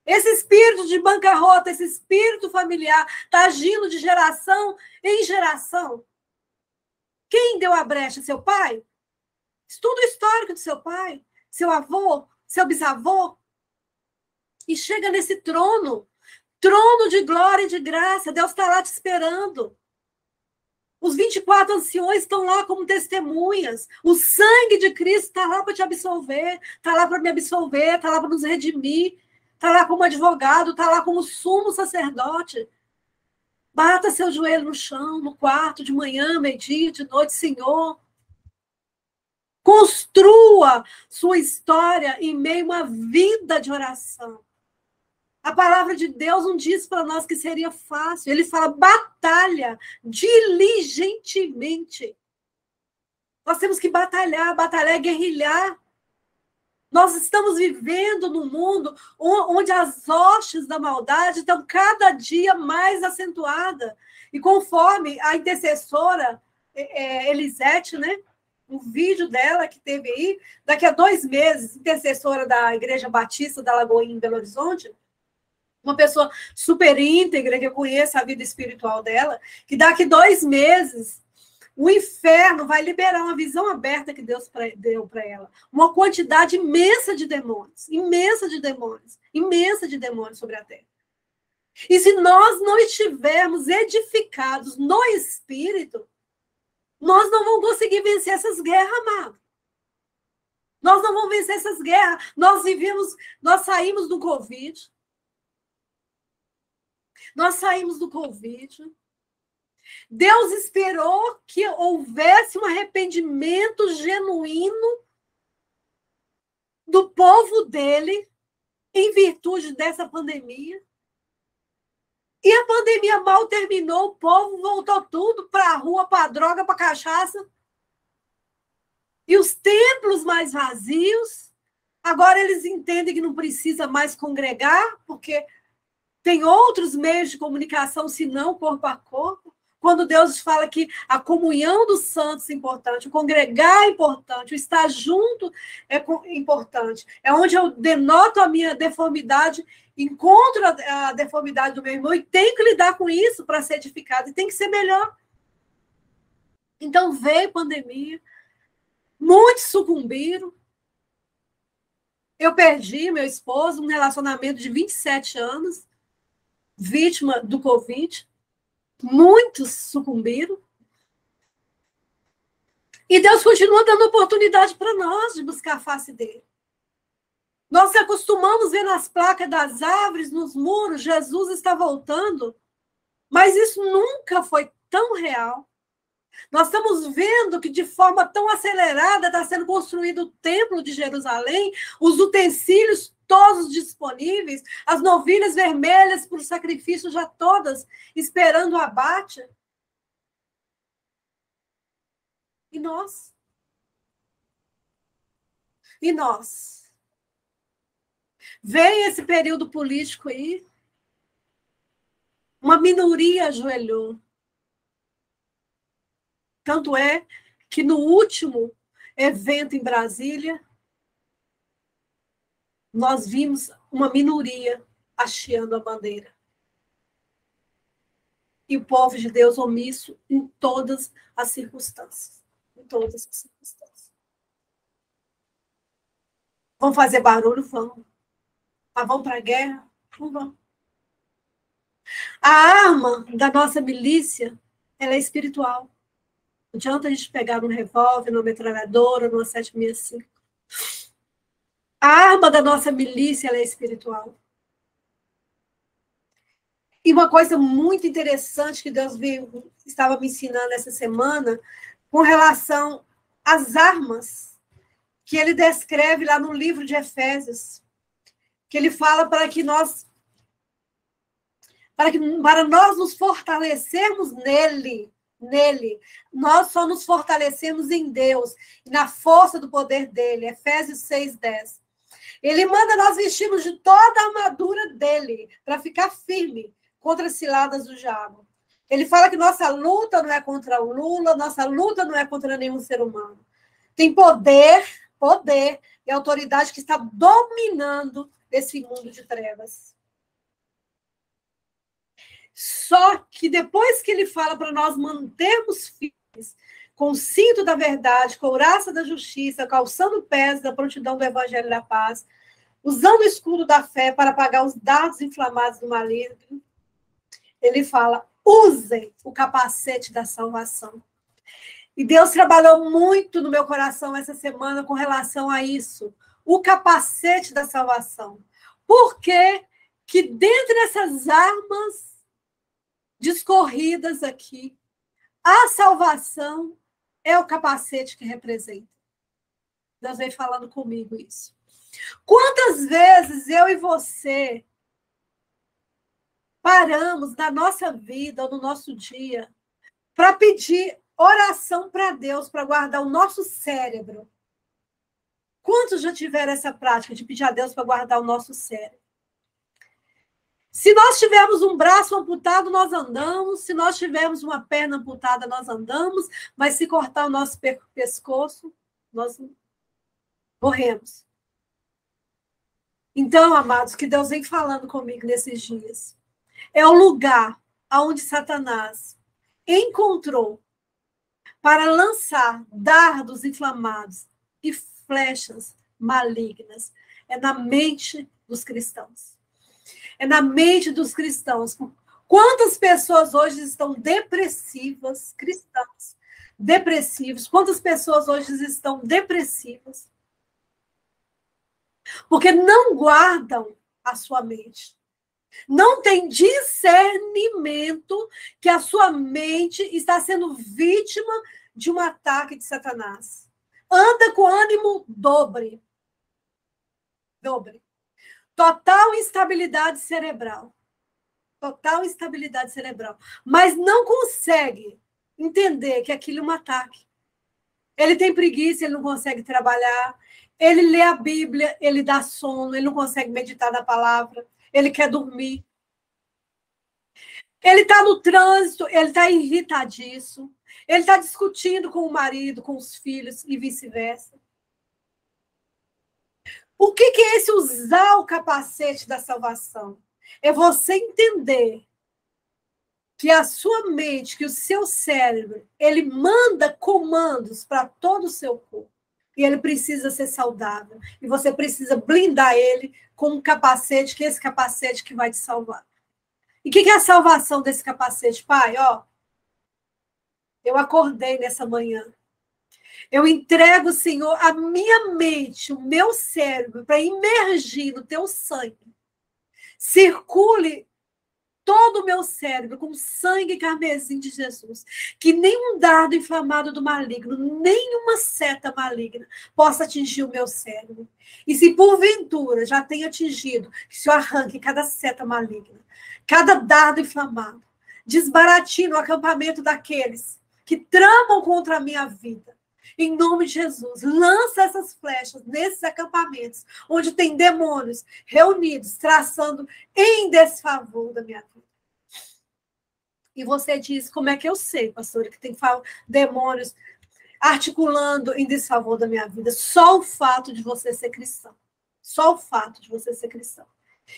Esse espírito de bancarrota, esse espírito familiar, está agindo de geração em geração. Quem deu a brecha? Seu pai? Estuda o histórico do seu pai, seu avô, seu bisavô. E chega nesse trono de glória e de graça. Deus está lá te esperando. Os 24 anciões estão lá como testemunhas. O sangue de Cristo está lá para te absolver, está lá para me absolver, está lá para nos redimir. Está lá como advogado, está lá como sumo sacerdote. Bata seu joelho no chão, no quarto, de manhã, meio-dia, de noite, Senhor. Construa sua história em meio a uma vida de oração. A palavra de Deus não diz para nós que seria fácil. Ele fala, batalha diligentemente. Nós temos que batalhar é guerrilhar. Nós estamos vivendo num mundo onde as hostes da maldade estão cada dia mais acentuadas. E conforme a intercessora Elisete, né? Um vídeo dela que teve aí, daqui a 2 meses, intercessora da Igreja Batista da Lagoinha, em Belo Horizonte, uma pessoa super íntegra, que eu conheço a vida espiritual dela, que daqui a 2 meses... O inferno vai liberar uma visão aberta que Deus deu para ela. Uma quantidade imensa de demônios sobre a terra. E se nós não estivermos edificados no Espírito, nós não vamos conseguir vencer essas guerras, amado. Nós não vamos vencer essas guerras. Nós saímos do Covid. Deus esperou que houvesse um arrependimento genuíno do povo dele em virtude dessa pandemia. E a pandemia mal terminou, o povo voltou tudo para a rua, para a droga, para a cachaça. E os templos mais vazios, agora eles entendem que não precisa mais congregar, porque tem outros meios de comunicação, senão corpo a corpo. Quando Deus fala que a comunhão dos santos é importante, o congregar é importante, o estar junto é importante. É onde eu denoto a minha deformidade, encontro a deformidade do meu irmão e tenho que lidar com isso para ser edificado. E tem que ser melhor. Então veio pandemia, muitos sucumbiram. Eu perdi meu esposo, um relacionamento de 27 anos, vítima do Covid. Muitos sucumbiram. E Deus continua dando oportunidade para nós de buscar a face dele. Nós se acostumamos a ver nas placas das árvores, nos muros, Jesus está voltando. Mas isso nunca foi tão real. Nós estamos vendo que de forma tão acelerada está sendo construído o templo de Jerusalém, os utensílios todos disponíveis, as novilhas vermelhas para o sacrifício já todas esperando o abate. E nós? E nós? Vem esse período político aí, uma minoria ajoelhou. Tanto é que no último evento em Brasília, nós vimos uma minoria hasteando a bandeira. E o povo de Deus omisso em todas as circunstâncias. Em todas as circunstâncias. Vão fazer barulho? Vão. Mas vão para a guerra? Não vão. A arma da nossa milícia, ela é espiritual. Não adianta a gente pegar um revólver, uma metralhadora, numa 765. A arma da nossa milícia ela é espiritual. E uma coisa muito interessante que Deus estava me ensinando essa semana, com relação às armas, que ele descreve lá no livro de Efésios, que ele fala para nós nos fortalecermos nele, nós só nos fortalecemos em Deus, na força do poder dele, Efésios 6:10. Ele manda nós vestirmos de toda a armadura dele, para ficar firme contra as ciladas do diabo. Ele fala que nossa luta não é contra o Lula, nossa luta não é contra nenhum ser humano. Tem poder e autoridade que está dominando esse mundo de trevas. Só que depois que ele fala para nós mantermos firmes, com o cinto da verdade, couraça da justiça, calçando pés da prontidão do evangelho da paz, usando o escudo da fé para apagar os dardos inflamados do maligno, ele fala, usem o capacete da salvação. E Deus trabalhou muito no meu coração essa semana com relação a isso, o capacete da salvação. Por quê? Que dentre essas armas discorridas aqui, a salvação é o capacete que representa. Deus vem falando comigo isso. Quantas vezes eu e você paramos na nossa vida ou no nosso dia para pedir oração para Deus, para guardar o nosso cérebro? Quantos já tiveram essa prática de pedir a Deus para guardar o nosso cérebro? Se nós tivermos um braço amputado, nós andamos. Se nós tivermos uma perna amputada, nós andamos. Mas se cortar o nosso pescoço, nós morremos. Então, amados, que Deus vem falando comigo nesses dias. É o lugar onde Satanás encontrou para lançar dardos inflamados e flechas malignas. É na mente dos cristãos. É na mente dos cristãos. Quantas pessoas hoje estão depressivas, cristãos, depressivos? Quantas pessoas hoje estão depressivas? Porque não guardam a sua mente. Não tem discernimento que a sua mente está sendo vítima de um ataque de Satanás. Anda com ânimo dobre. Total instabilidade cerebral. Total instabilidade cerebral. Mas não consegue entender que aquilo é um ataque. Ele tem preguiça, ele não consegue trabalhar. Ele lê a Bíblia, ele dá sono, ele não consegue meditar na palavra. Ele quer dormir. Ele está no trânsito, ele está irritadíssimo. Ele está discutindo com o marido, com os filhos e vice-versa. O que é esse usar o capacete da salvação? É você entender que a sua mente, que o seu cérebro, ele manda comandos para todo o seu corpo. E ele precisa ser saudável. E você precisa blindar ele com um capacete, que é esse capacete que vai te salvar. E o que é a salvação desse capacete? Pai, eu acordei nessa manhã. Eu entrego, Senhor, a minha mente, o meu cérebro, para imergir no teu sangue. Circule todo o meu cérebro com sangue carmesim de Jesus. Que nenhum dardo inflamado do maligno, nenhuma seta maligna possa atingir o meu cérebro. E se porventura já tenha atingido, que se eu arranque cada seta maligna, cada dardo inflamado, desbaratine o acampamento daqueles que tramam contra a minha vida. Em nome de Jesus, lança essas flechas nesses acampamentos, onde tem demônios reunidos, traçando em desfavor da minha vida. E você diz, como é que eu sei, pastora, que tem demônios articulando em desfavor da minha vida? Só o fato de você ser cristão. Só o fato de você ser cristão.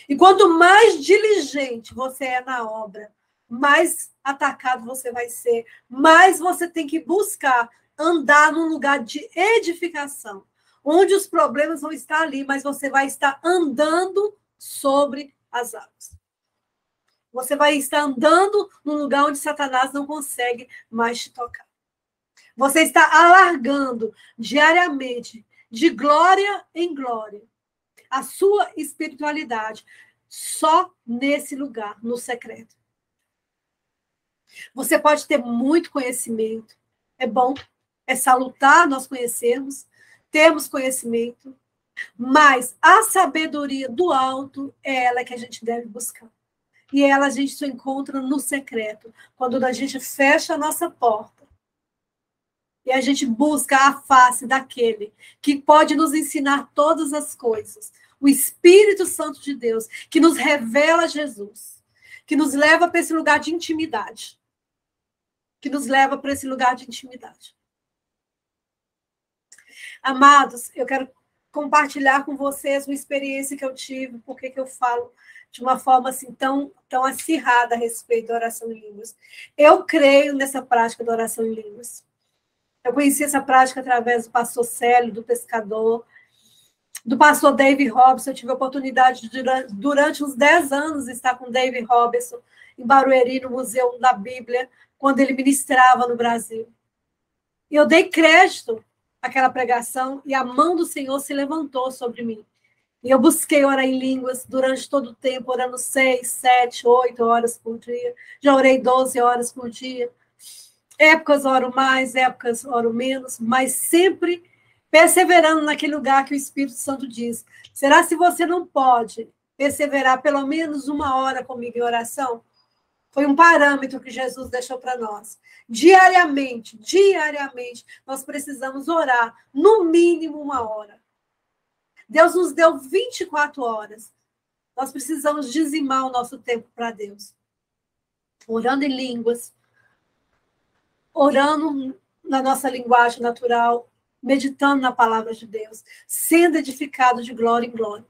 E quanto mais diligente você é na obra, mais atacado você vai ser, mais você tem que buscar andar num lugar de edificação, onde os problemas vão estar ali, mas você vai estar andando sobre as águas. Você vai estar andando num lugar onde Satanás não consegue mais te tocar. Você está alargando diariamente, de glória em glória, a sua espiritualidade, só nesse lugar, no secreto. Você pode ter muito conhecimento, é bom, é salutar nós conhecermos, temos conhecimento, mas a sabedoria do alto é ela que a gente deve buscar. E ela a gente só encontra no secreto, quando a gente fecha a nossa porta e a gente busca a face daquele que pode nos ensinar todas as coisas, o Espírito Santo de Deus, que nos revela Jesus, que nos leva para esse lugar de intimidade. Amados, eu quero compartilhar com vocês uma experiência que eu tive, porque que eu falo de uma forma assim tão acirrada a respeito da oração em línguas. Eu creio nessa prática da oração em línguas. Eu conheci essa prática através do pastor Célio, do pescador, do pastor David Robson. Eu tive a oportunidade de, durante uns 10 anos, estar com David Robson em Barueri, no Museu da Bíblia, quando ele ministrava no Brasil. E eu dei crédito àquela pregação e a mão do Senhor se levantou sobre mim. E eu busquei orar em línguas durante todo o tempo, orando 6, 7, 8 horas por dia. Já orei 12 horas por dia. Épocas oro mais, épocas oro menos, mas sempre perseverando naquele lugar que o Espírito Santo diz. Será se você não pode perseverar pelo menos 1 hora comigo em oração? Foi um parâmetro que Jesus deixou para nós. Diariamente, nós precisamos orar, no mínimo 1 hora. Deus nos deu 24 horas. Nós precisamos dizimar o nosso tempo para Deus. Orando em línguas, orando na nossa linguagem natural, meditando na palavra de Deus, sendo edificado de glória em glória.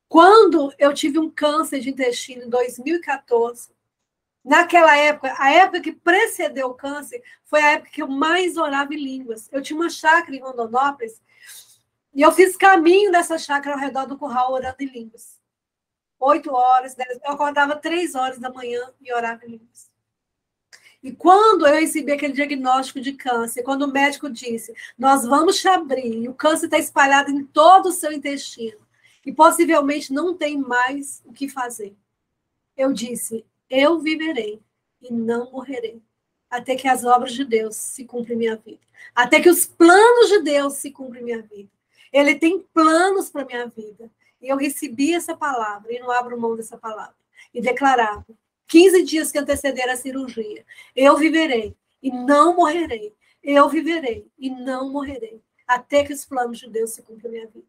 Quando eu tive um câncer de intestino em 2014, naquela época, a época que precedeu o câncer, foi a época que eu mais orava em línguas. Eu tinha uma chácara em Rondonópolis, e eu fiz caminho dessa chácara ao redor do curral orando em línguas. 8 horas, 10, eu acordava 3 horas da manhã e orava em línguas. E quando eu recebi aquele diagnóstico de câncer, quando o médico disse, nós vamos te abrir, e o câncer está espalhado em todo o seu intestino, e possivelmente não tem mais o que fazer. Eu disse, eu viverei e não morrerei, até que as obras de Deus se cumprem em minha vida. Até que os planos de Deus se cumprem em minha vida. Ele tem planos para a minha vida. E eu recebi essa palavra, e não abro mão dessa palavra. E declarava, 15 dias que antecederam a cirurgia, eu viverei e não morrerei. Eu viverei e não morrerei, até que os planos de Deus se cumprem na minha vida.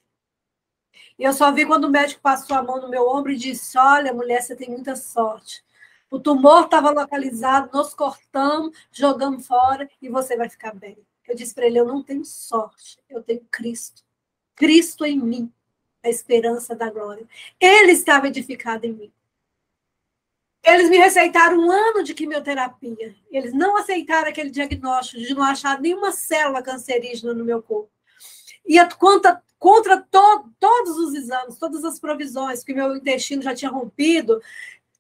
E eu só vi quando o médico passou a mão no meu ombro e disse, olha, mulher, você tem muita sorte. O tumor estava localizado, nós cortamos, jogamos fora e você vai ficar bem. Eu disse para ele, eu não tenho sorte, eu tenho Cristo. Cristo em mim, a esperança da glória. Ele estava edificado em mim. Eles me receitaram 1 ano de quimioterapia. Eles não aceitaram aquele diagnóstico de não achar nenhuma célula cancerígena no meu corpo. E contra todos os exames, todas as provisões, que meu intestino já tinha rompido,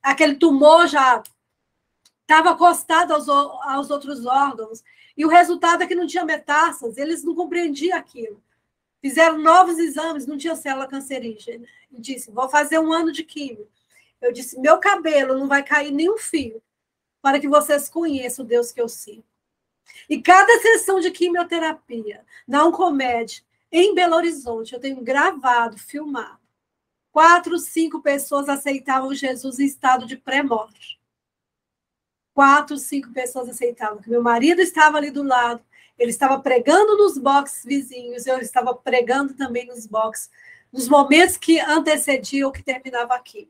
aquele tumor já estava acostado aos outros órgãos. E o resultado é que não tinha metástases, eles não compreendiam aquilo. Fizeram novos exames, não tinha célula cancerígena. E disse, vou fazer 1 ano de quimio. Eu disse, meu cabelo não vai cair nem um fio para que vocês conheçam o Deus que eu sirvo. E cada sessão de quimioterapia na Oncomed, em Belo Horizonte, eu tenho gravado, filmado. 4, 5 pessoas aceitavam Jesus em estado de pré-morte. 4, 5 pessoas aceitavam. Meu marido estava ali do lado, ele estava pregando nos boxes vizinhos, eu estava pregando também nos boxes, nos momentos que antecediam ou que terminava a quimio.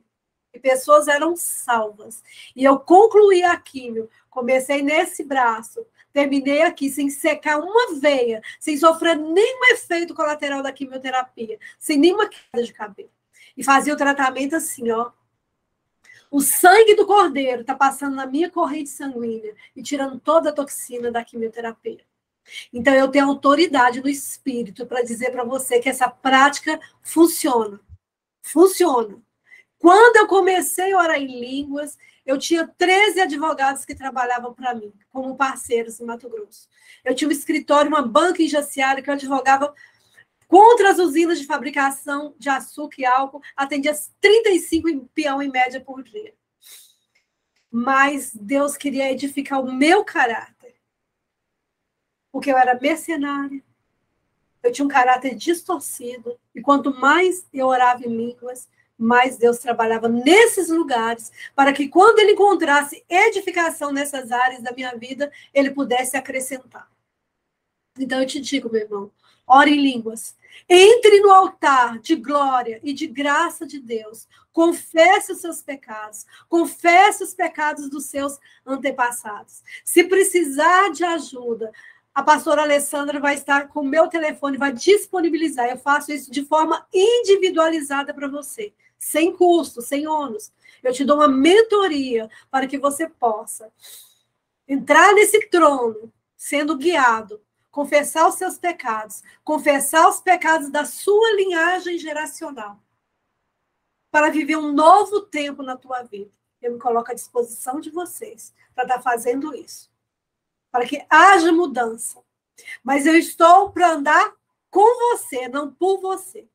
E pessoas eram salvas. E eu concluí a quimio, comecei nesse braço, terminei aqui sem secar uma veia, sem sofrer nenhum efeito colateral da quimioterapia, sem nenhuma queda de cabelo. E fazia o tratamento assim, ó. O sangue do cordeiro está passando na minha corrente sanguínea e tirando toda a toxina da quimioterapia. Então, eu tenho autoridade no espírito para dizer para você que essa prática funciona. Funciona. Quando eu comecei a orar em línguas, eu tinha 13 advogados que trabalhavam para mim, como parceiros em Mato Grosso. Eu tinha um escritório, uma banca em Jaciara, que eu advogava contra as usinas de fabricação de açúcar e álcool, atendia 35 peão em média por dia. Mas Deus queria edificar o meu caráter, porque eu era mercenária, eu tinha um caráter distorcido, e quanto mais eu orava em línguas, mais Deus trabalhava nesses lugares, para que quando ele encontrasse edificação nessas áreas da minha vida, ele pudesse acrescentar. Então eu te digo, meu irmão, ore em línguas, entre no altar de glória e de graça de Deus, confesse os seus pecados, confesse os pecados dos seus antepassados. Se precisar de ajuda, a pastora Alessandra vai estar com o meu telefone, vai disponibilizar. Eu faço isso de forma individualizada para você, sem custo, sem ônus. Eu te dou uma mentoria para que você possa entrar nesse trono, sendo guiado, confessar os seus pecados, confessar os pecados da sua linhagem geracional, para viver um novo tempo na tua vida. Eu me coloco à disposição de vocês para estar fazendo isso, para que haja mudança. Mas eu estou para andar com você, não por você.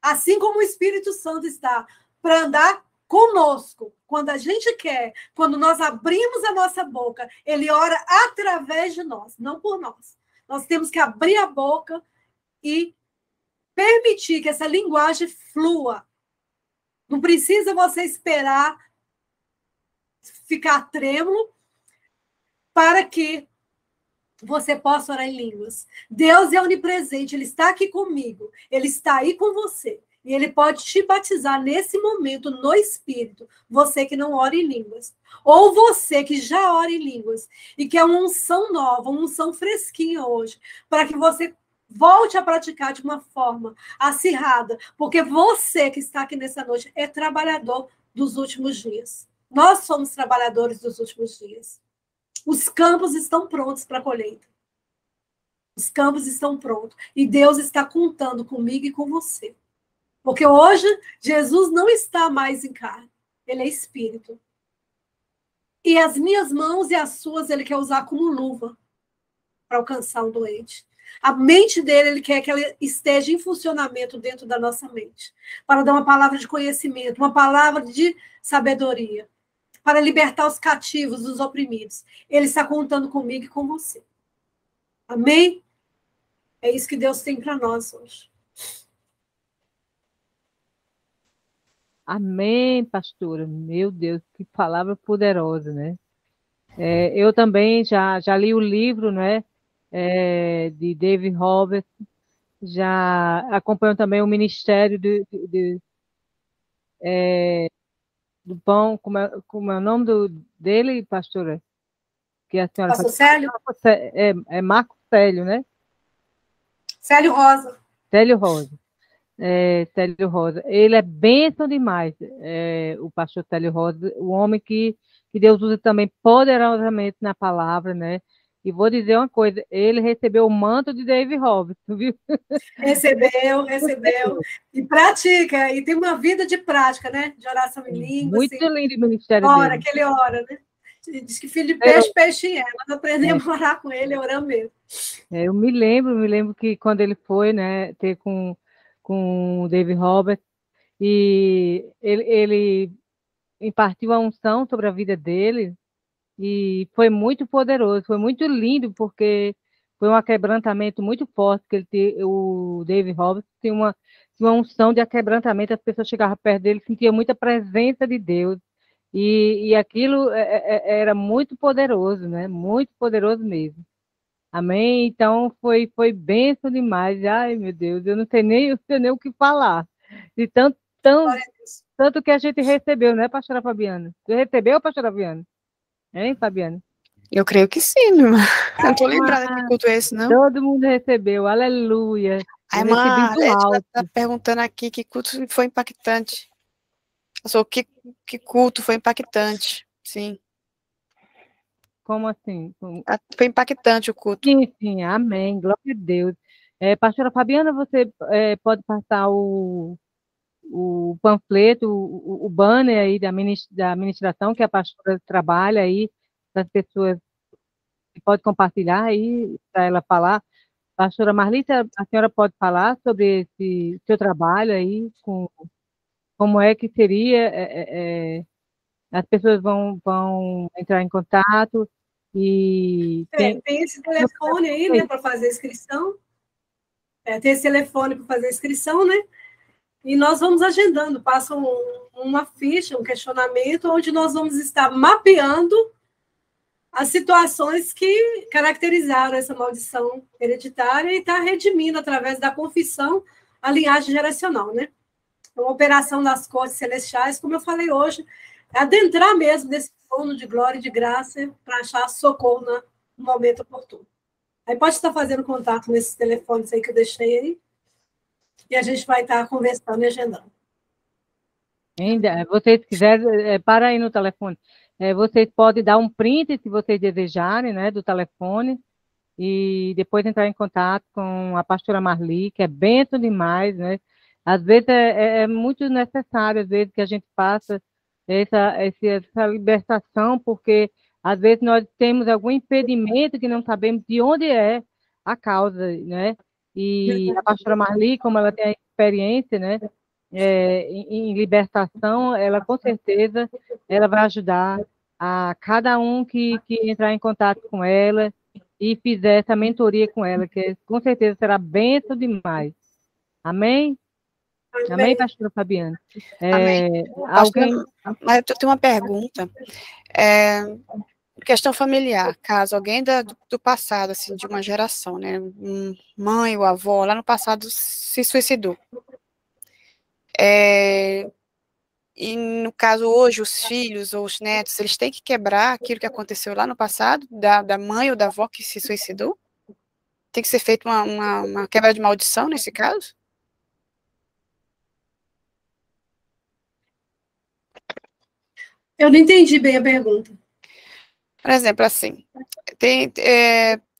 Assim como o Espírito Santo está para andar conosco. Quando a gente quer, quando nós abrimos a nossa boca, ele ora através de nós, não por nós. Nós temos que abrir a boca e permitir que essa linguagem flua. Não precisa você esperar ficar trêmulo para que você possa orar em línguas. Deus é onipresente, ele está aqui comigo, ele está aí com você. E ele pode te batizar nesse momento no Espírito, você que não ora em línguas. Ou você que já ora em línguas e que é uma unção nova, uma unção fresquinha hoje, para que você volte a praticar de uma forma acirrada, porque você que está aqui nessa noite é trabalhador dos últimos dias. Nós somos trabalhadores dos últimos dias. Os campos estão prontos para a colheita. Os campos estão prontos. E Deus está contando comigo e com você. Porque hoje, Jesus não está mais em carne. Ele é espírito. E as minhas mãos e as suas, ele quer usar como luva para alcançar um doente. A mente dele, ele quer que ela esteja em funcionamento dentro da nossa mente. Para dar uma palavra de conhecimento, uma palavra de sabedoria. Para libertar os cativos, os oprimidos. Ele está contando comigo e com você. Amém? É isso que Deus tem para nós hoje. Amém, pastora. Meu Deus, que palavra poderosa, né? Eu também já li o livro, né? De David Roberts. Já acompanho também o ministério do pão. Como é o nome dele, pastora? Que a senhora Pastor Célio? É Marco Célio, né? Célio Rosa. Célio Rosa. Célio Rosa. Ele é bênção demais, o pastor Célio Rosa, o homem que Deus usa também poderosamente na palavra, né? E vou dizer uma coisa, ele recebeu o manto de David Roberts, viu? Recebeu. E pratica, e tem uma vida de prática, né? De oração em língua. Muito assim. lindo o ministério Ora, dele. que ele ora, né? Diz que filho de peixe, peixe é. Nós aprendemos a orar com ele, oramos mesmo. Eu me lembro que quando ele foi, né, ter com o David Roberts, e ele impartiu a unção sobre a vida dele, e foi muito poderoso, foi muito lindo, porque foi um aquebrantamento muito forte, que o David Roberts tinha uma unção de aquebrantamento, as pessoas chegavam perto dele, sentiam muita presença de Deus, e aquilo era muito poderoso, né? Muito poderoso mesmo. Amém? Então foi bênção demais. Ai, meu Deus, eu não sei nem o que falar. De tanto que a gente recebeu, né, pastora Fabiana? Você recebeu, pastora Fabiana? Hein, Fabiana? Eu creio que sim, minha irmã. Não estou lembrada que culto é esse, não. Todo mundo recebeu, aleluia. A irmã está perguntando aqui que culto foi impactante. Que culto foi impactante, sim. Como assim? Foi impactante o culto. Sim, amém, glória a Deus. Pastora Fabiana, você pode passar o o panfleto, o banner aí da ministração que a pastora trabalha aí, das pessoas que pode compartilhar aí, para ela falar. Pastora Marlita, a senhora pode falar sobre esse seu trabalho aí, como é que seria, as pessoas vão entrar em contato e... Tem esse telefone aí, né, para fazer a inscrição. Tem esse telefone para fazer a inscrição, né? E nós vamos agendando, passa uma ficha, um questionamento, onde nós vamos estar mapeando as situações que caracterizaram essa maldição hereditária e está redimindo, através da confissão, a linhagem geracional, né? Uma operação das cortes celestiais, como eu falei hoje, é adentrar mesmo nesse trono de glória e de graça para achar socorro no momento oportuno. Aí pode estar fazendo contato nesses telefones aí que eu deixei aí, e a gente vai estar conversando e agendando. Ainda, vocês quiserem, para aí no telefone. Vocês podem dar um print, se vocês desejarem, né, do telefone, e depois entrar em contato com a pastora Marli, que é bênção demais, né? Às vezes é muito necessário, às vezes, que a gente faça essa libertação, porque às vezes nós temos algum impedimento que não sabemos de onde é a causa, né? E a pastora Marli, como ela tem a experiência, né, em libertação, ela com certeza ela vai ajudar a cada um que entrar em contato com ela e fizer essa mentoria com ela, que com certeza será bênção demais. Amém? Amém, pastora Fabiana? Amém. Mas eu tenho uma pergunta. Questão familiar, caso alguém do passado, assim, de uma geração, né, mãe ou avó, lá no passado se suicidou. E no caso hoje, os filhos ou os netos, eles têm que quebrar aquilo que aconteceu lá no passado, da mãe ou da avó que se suicidou? Tem que ser feita uma quebra de maldição nesse caso? Eu não entendi bem a pergunta. Por exemplo, assim,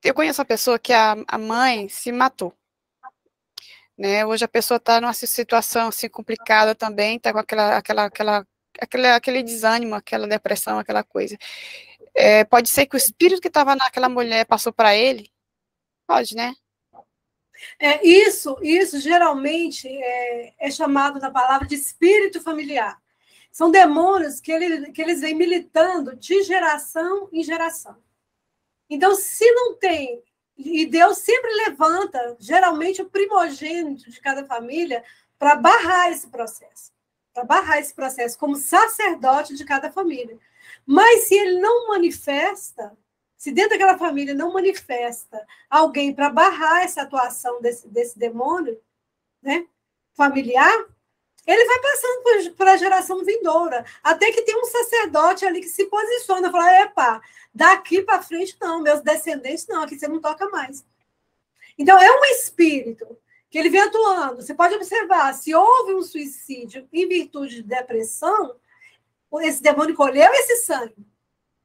eu conheço uma pessoa que a mãe se matou, né? Hoje a pessoa está numa situação assim complicada também, está com aquele desânimo, aquela depressão, aquela coisa. Pode ser que o espírito que estava naquela mulher passou para ele? Pode, né? Isso geralmente é chamado na palavra de espírito familiar. São demônios que eles vêm militando de geração em geração. Então, se não tem, e Deus sempre levanta, geralmente, o primogênito de cada família para barrar esse processo. Para barrar esse processo, como sacerdote de cada família. Mas se ele não manifesta, se dentro daquela família não manifesta alguém para barrar essa atuação desse demônio, né, familiar, ele vai passando para a geração vindoura, até que tem um sacerdote ali que se posiciona e fala, epa, daqui para frente não, meus descendentes não, aqui você não toca mais. Então, é um espírito que ele vem atuando. Você pode observar, se houve um suicídio em virtude de depressão, esse demônio colheu esse sangue,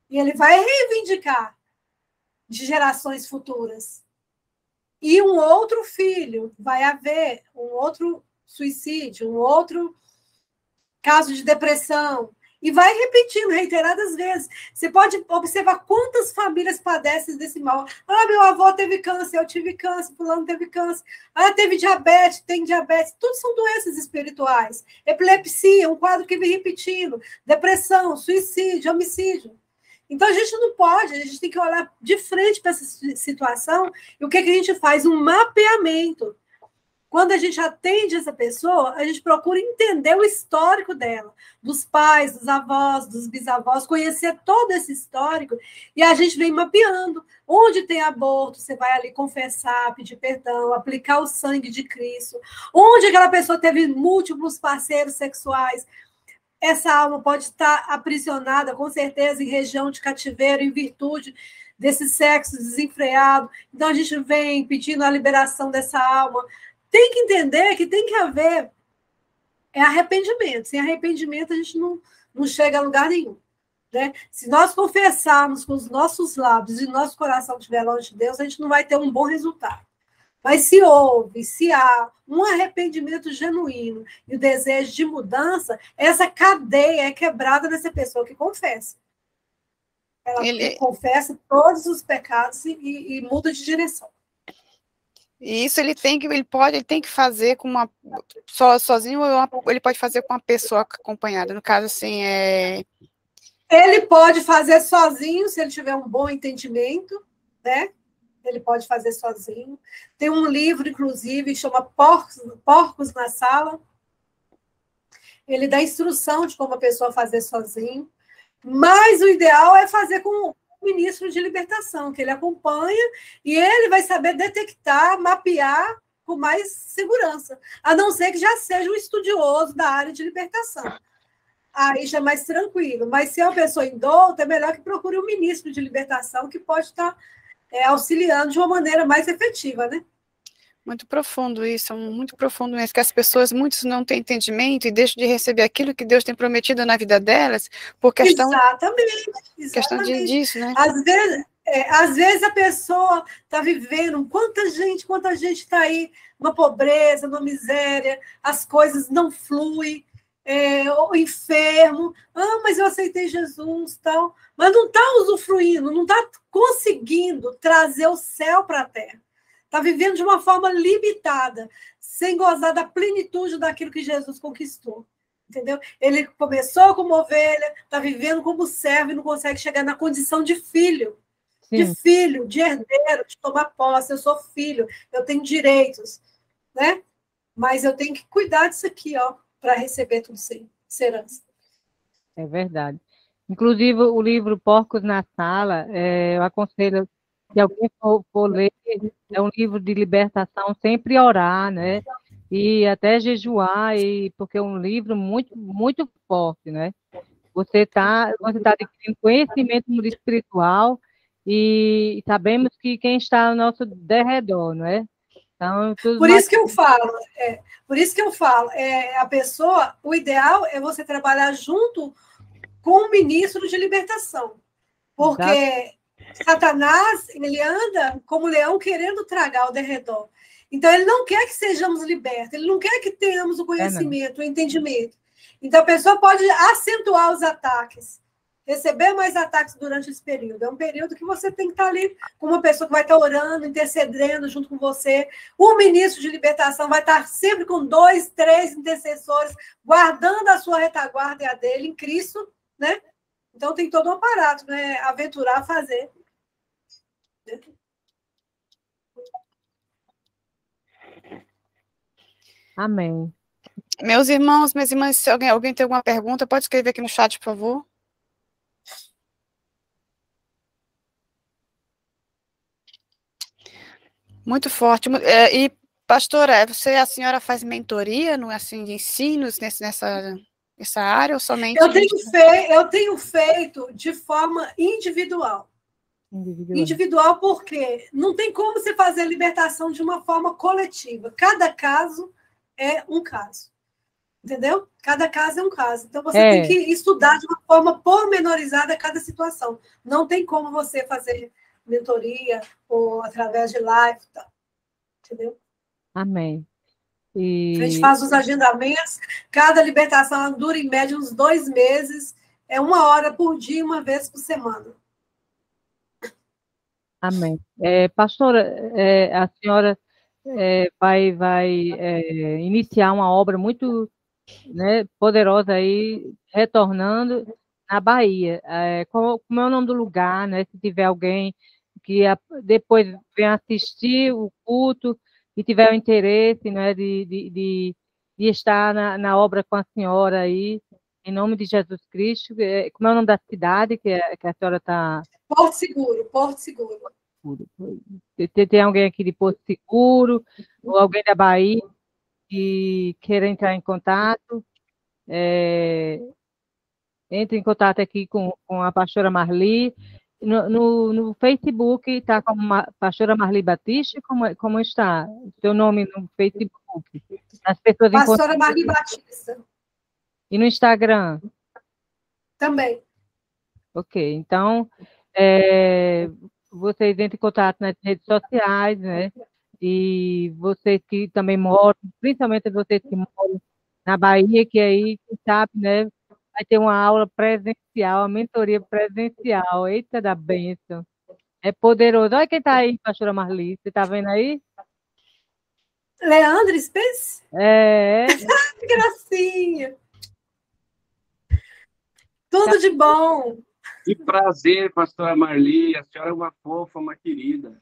e ele vai reivindicar de gerações futuras. E um outro filho, vai haver um outro suicídio, um outro caso de depressão, e vai repetindo reiteradas vezes. Você pode observar quantas famílias padecem desse mal. Meu avô teve câncer, eu tive câncer, fulano teve câncer. Teve diabetes, tem diabetes. Tudo são doenças espirituais. Epilepsia, um quadro que vem repetindo. Depressão, suicídio, homicídio. Então, a gente não pode, a gente tem que olhar de frente para essa situação. E o que a gente faz? Um mapeamento. Quando a gente atende essa pessoa, a gente procura entender o histórico dela, dos pais, dos avós, dos bisavós, conhecer todo esse histórico, e a gente vem mapeando. Onde tem aborto, você vai ali confessar, pedir perdão, aplicar o sangue de Cristo. Onde aquela pessoa teve múltiplos parceiros sexuais, essa alma pode estar aprisionada, com certeza, em região de cativeiro, em virtude desse sexo desenfreado. Então, a gente vem pedindo a liberação dessa alma. Tem que entender que tem que haver arrependimento. Sem arrependimento, a gente não chega a lugar nenhum. Né? Se nós confessarmos com os nossos lábios e nosso coração estiver longe de Deus, a gente não vai ter um bom resultado. Mas se há um arrependimento genuíno e o desejo de mudança, essa cadeia é quebrada nessa pessoa que confessa. Ela confessa todos os pecados e muda de direção. E isso ele tem que fazer com sozinho, ou ele pode fazer com uma pessoa acompanhada. No caso, assim, Ele pode fazer sozinho, se ele tiver um bom entendimento, né? Ele pode fazer sozinho. Tem um livro, inclusive, chama Porcos na Sala. Ele dá instrução de como a pessoa fazer sozinho. Mas o ideal é fazer com o ministro de libertação, que ele acompanha e ele vai saber detectar, mapear com mais segurança, a não ser que já seja um estudioso da área de libertação. Aí já é mais tranquilo. Mas se é uma pessoa indouta, é melhor que procure um ministro de libertação que pode estar auxiliando de uma maneira mais efetiva, né? Muito profundo isso, muito profundo mesmo, que as pessoas, muitos não têm entendimento e deixam de receber aquilo que Deus tem prometido na vida delas, por questão, questão disso, né? Às vezes a pessoa está vivendo, quanta gente está aí, uma pobreza, uma miséria, as coisas não fluem, ou enfermo, mas eu aceitei Jesus, tal, mas não está usufruindo, não está conseguindo trazer o céu para a terra. Está vivendo de uma forma limitada, sem gozar da plenitude daquilo que Jesus conquistou. Entendeu? Ele começou como ovelha, está vivendo como servo e não consegue chegar na condição de filho. Sim. De filho, de herdeiro, de tomar posse. Eu sou filho, eu tenho direitos, né? Mas eu tenho que cuidar disso aqui, ó, para receber tudo sem herança. É verdade. Inclusive, o livro Porcos na Sala, eu aconselho, se alguém for ler, é um livro de libertação, sempre orar, né? E até jejuar, porque é um livro muito, muito forte, né? Você está adquirindo conhecimento no mundo espiritual e sabemos que quem está ao nosso derredor, não é? Então, por isso que eu falo, a pessoa, o ideal é você trabalhar junto com o ministro de libertação, porque Satanás, ele anda como leão querendo tragar ao derredor. Então, ele não quer que sejamos libertos, ele não quer que tenhamos o conhecimento, o entendimento. Então, a pessoa pode acentuar os ataques, receber mais ataques durante esse período. É um período que você tem que estar ali com uma pessoa que vai estar orando, intercedendo junto com você. O ministro de libertação vai estar sempre com 2, 3 intercessores, guardando a sua retaguarda e a dele em Cristo, né? Então, tem todo um aparato, né? Aventurar, fazer. Amém. Meus irmãos, minhas irmãs, se alguém tem alguma pergunta, pode escrever aqui no chat, por favor. Muito forte. E, pastora, a senhora faz mentoria, assim, de ensinos nessa área, ou somente... Eu tenho feito de forma individual. Individual porque não tem como você fazer a libertação de uma forma coletiva. Cada caso é um caso. Entendeu? Cada caso é um caso. Então, você tem que estudar de uma forma pormenorizada cada situação. Não tem como você fazer mentoria ou através de live. Tá? Entendeu? Amém. A gente faz os agendamentos. Cada libertação dura, em média, uns 2 meses. É 1 hora por dia, 1 vez por semana. Amém. Pastora, a senhora vai iniciar uma obra muito, né, poderosa aí, retornando na Bahia. Como é o nome do lugar, né? Se tiver alguém que depois venha assistir o culto e tiver o interesse, né, de estar na obra com a senhora aí, em nome de Jesus Cristo. Como é o nome da cidade que a senhora está... Porto Seguro, Porto Seguro. Tem alguém aqui de Porto Seguro, ou alguém da Bahia que queira entrar em contato, entre em contato aqui com a pastora Marli. No Facebook está como pastora Marli Batista, como está o seu nome no Facebook? As pessoas pastora Marli Batista. E no Instagram? Também. Ok, então, vocês entrem em contato nas redes sociais, né? E vocês que também moram, principalmente vocês que moram na Bahia, que aí, quem sabe, né, vai ter uma aula presencial, uma mentoria presencial. Eita da bênção. É poderoso. Olha quem está aí, pastora Marli. Você está vendo aí? Leandro Spence? É. Que gracinha. Tudo de bom. Que prazer, pastora Marli. A senhora é uma fofa, uma querida.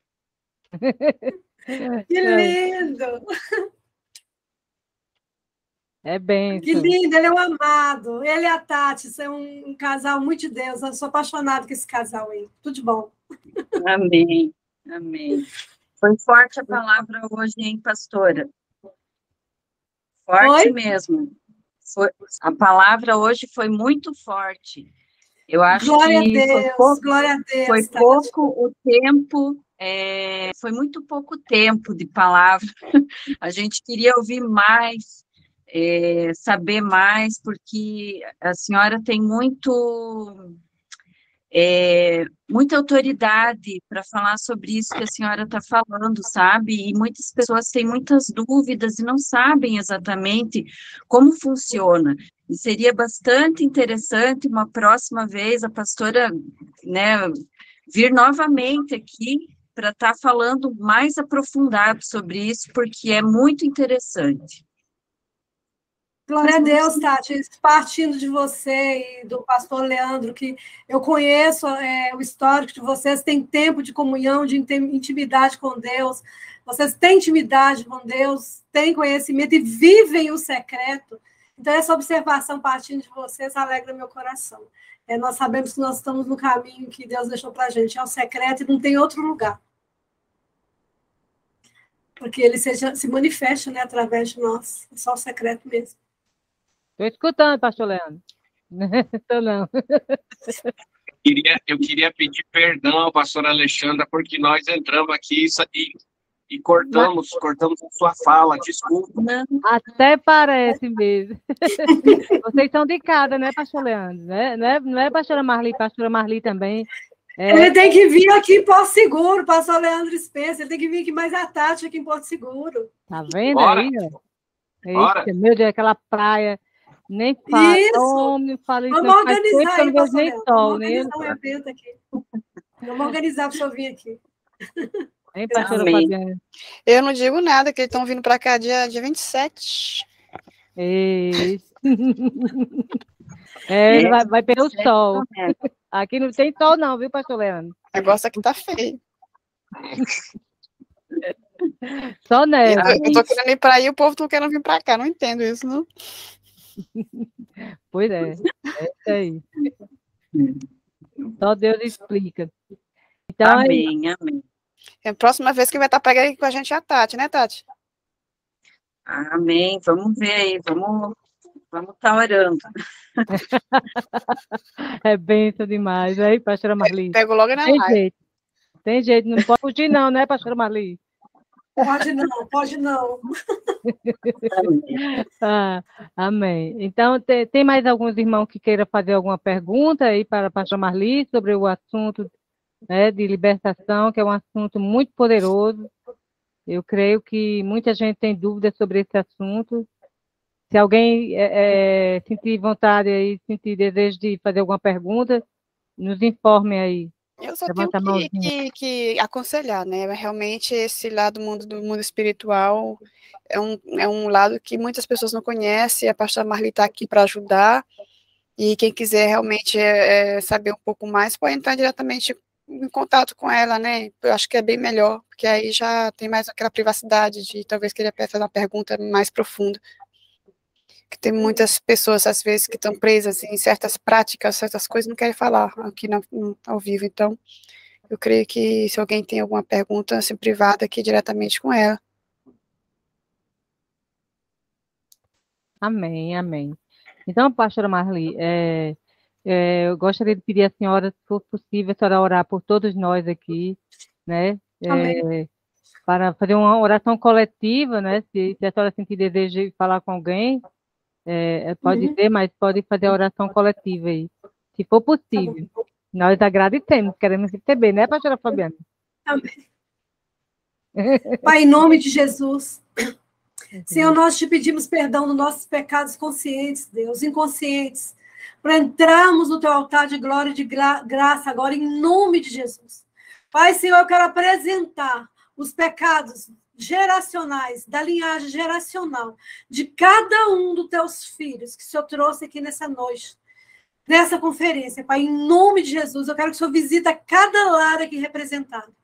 Que lindo. É bem. Que lindo, ele é um amado. Ele e a Tati são um casal muito de Deus. Eu sou apaixonada com esse casal aí. Tudo de bom. Amém, amém. Foi forte a palavra hoje, hein, pastora? Forte mesmo. A palavra hoje foi muito forte. Eu acho glória que a Deus, glória a Deus. Foi pouco o tempo, foi muito pouco tempo de palavra. A gente queria ouvir mais, saber mais, porque a senhora tem muita autoridade para falar sobre isso que a senhora está falando, sabe? E muitas pessoas têm muitas dúvidas e não sabem exatamente como funciona. E seria bastante interessante uma próxima vez a pastora, né, vir novamente aqui para estar falando mais aprofundado sobre isso, porque é muito interessante. Glória a Deus, Tati, partindo de você e do pastor Leandro, que eu conheço o histórico de vocês, tem tempo de comunhão, de intimidade com Deus, vocês têm intimidade com Deus, têm conhecimento e vivem o secreto. Então, essa observação partindo de vocês alegra meu coração. Nós sabemos que nós estamos no caminho que Deus deixou para a gente, é o secreto e não tem outro lugar. Porque ele se manifesta, né, através de nós, é só o secreto mesmo. Estou escutando, pastor Leandro. Estou não. Eu queria pedir perdão ao pastor Alexandra, porque nós entramos aqui e cortamos a sua fala, desculpa. Até parece mesmo. Vocês são de cada, né, pastor Leandro? Não é pastora Marli também. Ele tem que vir aqui em Porto Seguro, pastor Leandro Spencer, ele tem que vir aqui mais à tarde aqui em Porto Seguro. Tá vendo aí? Eita, meu Deus, aquela praia. Nem fala. Isso! Vamos organizar aí, pastor Leandro. Vamos organizar um evento aqui. Vamos organizar para o senhor vir aqui. Hein, pastora Fabiana? Eu não digo nada, que eles estão vindo para cá dia 27. Isso. Vai pegar o sol. Aqui não tem sol não, viu, pastor Leandro? O negócio aqui tá feio. Só neve. Eu tô querendo ir para aí, o povo tá querendo vir para cá, não entendo isso, não. Pois é isso aí. Só Deus explica. Então, amém, amém. A próxima vez que vai estar pegando com a gente é a Tati, né, Tati? Amém. Vamos ver aí, vamos estar orando. É bênção demais, aí, pastora Marli. Pego logo na live. Tem jeito, não pode fugir não, né, pastora Marli? Pode não. Amém. Então, tem mais alguns irmãos que queiram fazer alguma pergunta aí para a pastora Marli sobre o assunto, né, de libertação, que é um assunto muito poderoso. Eu creio que muita gente tem dúvidas sobre esse assunto. Se alguém sentir vontade aí, sentir desejo de fazer alguma pergunta, nos informe aí. Eu só tenho que aconselhar, né? Realmente esse lado do mundo espiritual é um lado que muitas pessoas não conhecem. A pastora Marli está aqui para ajudar. E quem quiser realmente saber um pouco mais, pode entrar diretamente em contato com ela, né? Eu acho que é bem melhor, porque aí já tem mais aquela privacidade de talvez querer fazer uma pergunta mais profunda. Que tem muitas pessoas, às vezes, que estão presas em certas práticas, certas coisas, não querem falar aqui ao vivo. Então, eu creio que se alguém tem alguma pergunta, assim, privada, aqui diretamente com ela. Amém, amém. Então, pastora Marli, eu gostaria de pedir à senhora, se for possível, a senhora orar por todos nós aqui, né? Para fazer uma oração coletiva, né? Se a senhora sentir desejo de falar com alguém, pode ser, mas pode fazer a oração coletiva aí, se for possível. Nós agradecemos, queremos receber, né, pastora Fabiana? Amém. Pai, em nome de Jesus. Senhor, nós te pedimos perdão dos nossos pecados conscientes, Deus, inconscientes, para entrarmos no teu altar de glória e de graça agora, em nome de Jesus. Pai, Senhor, eu quero apresentar os pecados geracionais, da linhagem geracional, de cada um dos teus filhos que o Senhor trouxe aqui nessa noite, nessa conferência. Pai, em nome de Jesus, eu quero que o Senhor visite cada lar aqui representado.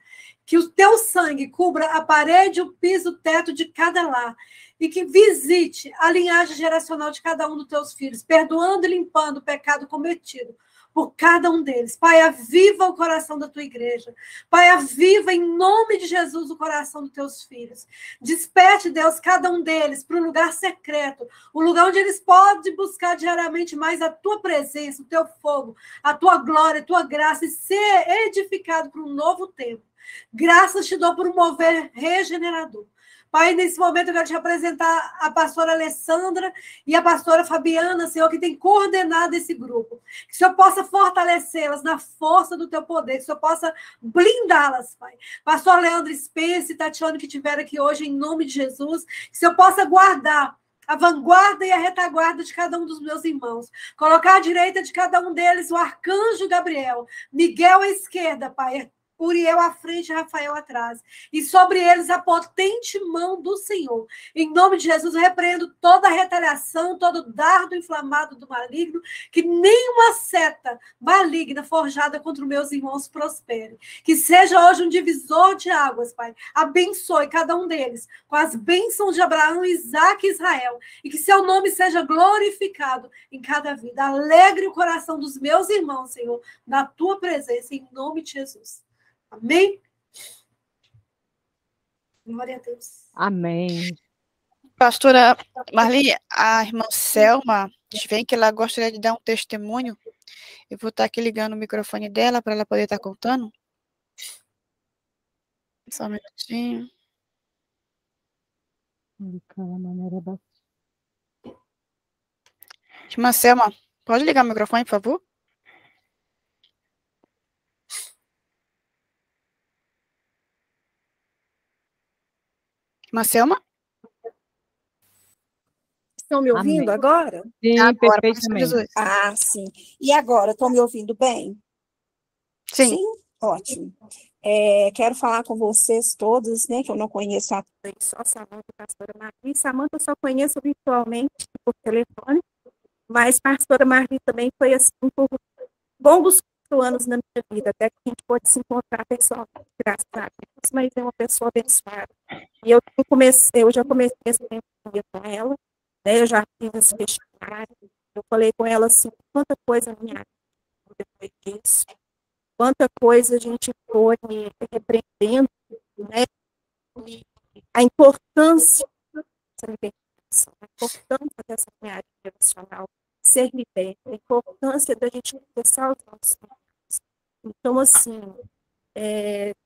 Que o teu sangue cubra a parede, o piso, o teto de cada lar. E que visite a linhagem geracional de cada um dos teus filhos, perdoando e limpando o pecado cometido por cada um deles. Pai, aviva o coração da tua igreja. Pai, aviva em nome de Jesus o coração dos teus filhos. Desperte, Deus, cada um deles para um lugar secreto, um lugar onde eles podem buscar diariamente mais a tua presença, o teu fogo, a tua glória, a tua graça e ser edificado para um novo tempo. Graças te dou por um mover regenerador. Pai, nesse momento eu quero te apresentar a pastora Alessandra e a pastora Fabiana, Senhor, que tem coordenado esse grupo. Que o Senhor possa fortalecê-las na força do teu poder, que o Senhor possa blindá-las, Pai. Pastor Leandro Spence e Tatiane que estiveram aqui hoje, em nome de Jesus, que o Senhor possa guardar a vanguarda e a retaguarda de cada um dos meus irmãos. Colocar à direita de cada um deles o arcanjo Gabriel, Miguel à esquerda, Pai, Uriel à frente e Rafael atrás. E sobre eles a potente mão do Senhor. Em nome de Jesus, eu repreendo toda a retaliação, todo dardo inflamado do maligno, que nenhuma seta maligna forjada contra os meus irmãos prospere. Que seja hoje um divisor de águas, Pai. Abençoe cada um deles com as bênçãos de Abraão, Isaac e Israel. E que seu nome seja glorificado em cada vida. Alegre o coração dos meus irmãos, Senhor, na tua presença, em nome de Jesus. Amém? Glória a Deus. Amém. Pastora Marli, a irmã Selma vem que ela gostaria de dar um testemunho. Eu vou estar aqui ligando o microfone dela para ela poder estar contando. Só um minutinho. Irmã Selma, pode ligar o microfone, por favor? Irmã Selma? Estão me ouvindo agora? Sim, agora, perfeitamente. Ah, sim. E agora, estão me ouvindo bem? Sim. Ótimo. Quero falar com vocês todos, né, que eu não conheço a todos, só Samanta e a pastora Marli. Samanta eu só conheço virtualmente por telefone, mas a pastora Marli também foi assim por longos anos na minha vida, até que a gente pôde se encontrar pessoalmente, graças a Deus, mas é uma pessoa abençoada. E eu já comecei essa mentoria com ela, né, eu já fiz esse vestibulário, eu falei com ela assim, quanta coisa na minha vida depois disso, quanta coisa a gente foi repreendendo, né, e a importância dessa libertação, a importância dessa linhagem relacional ser liberta, a importância da gente confessar os nossos pecados. Então, assim,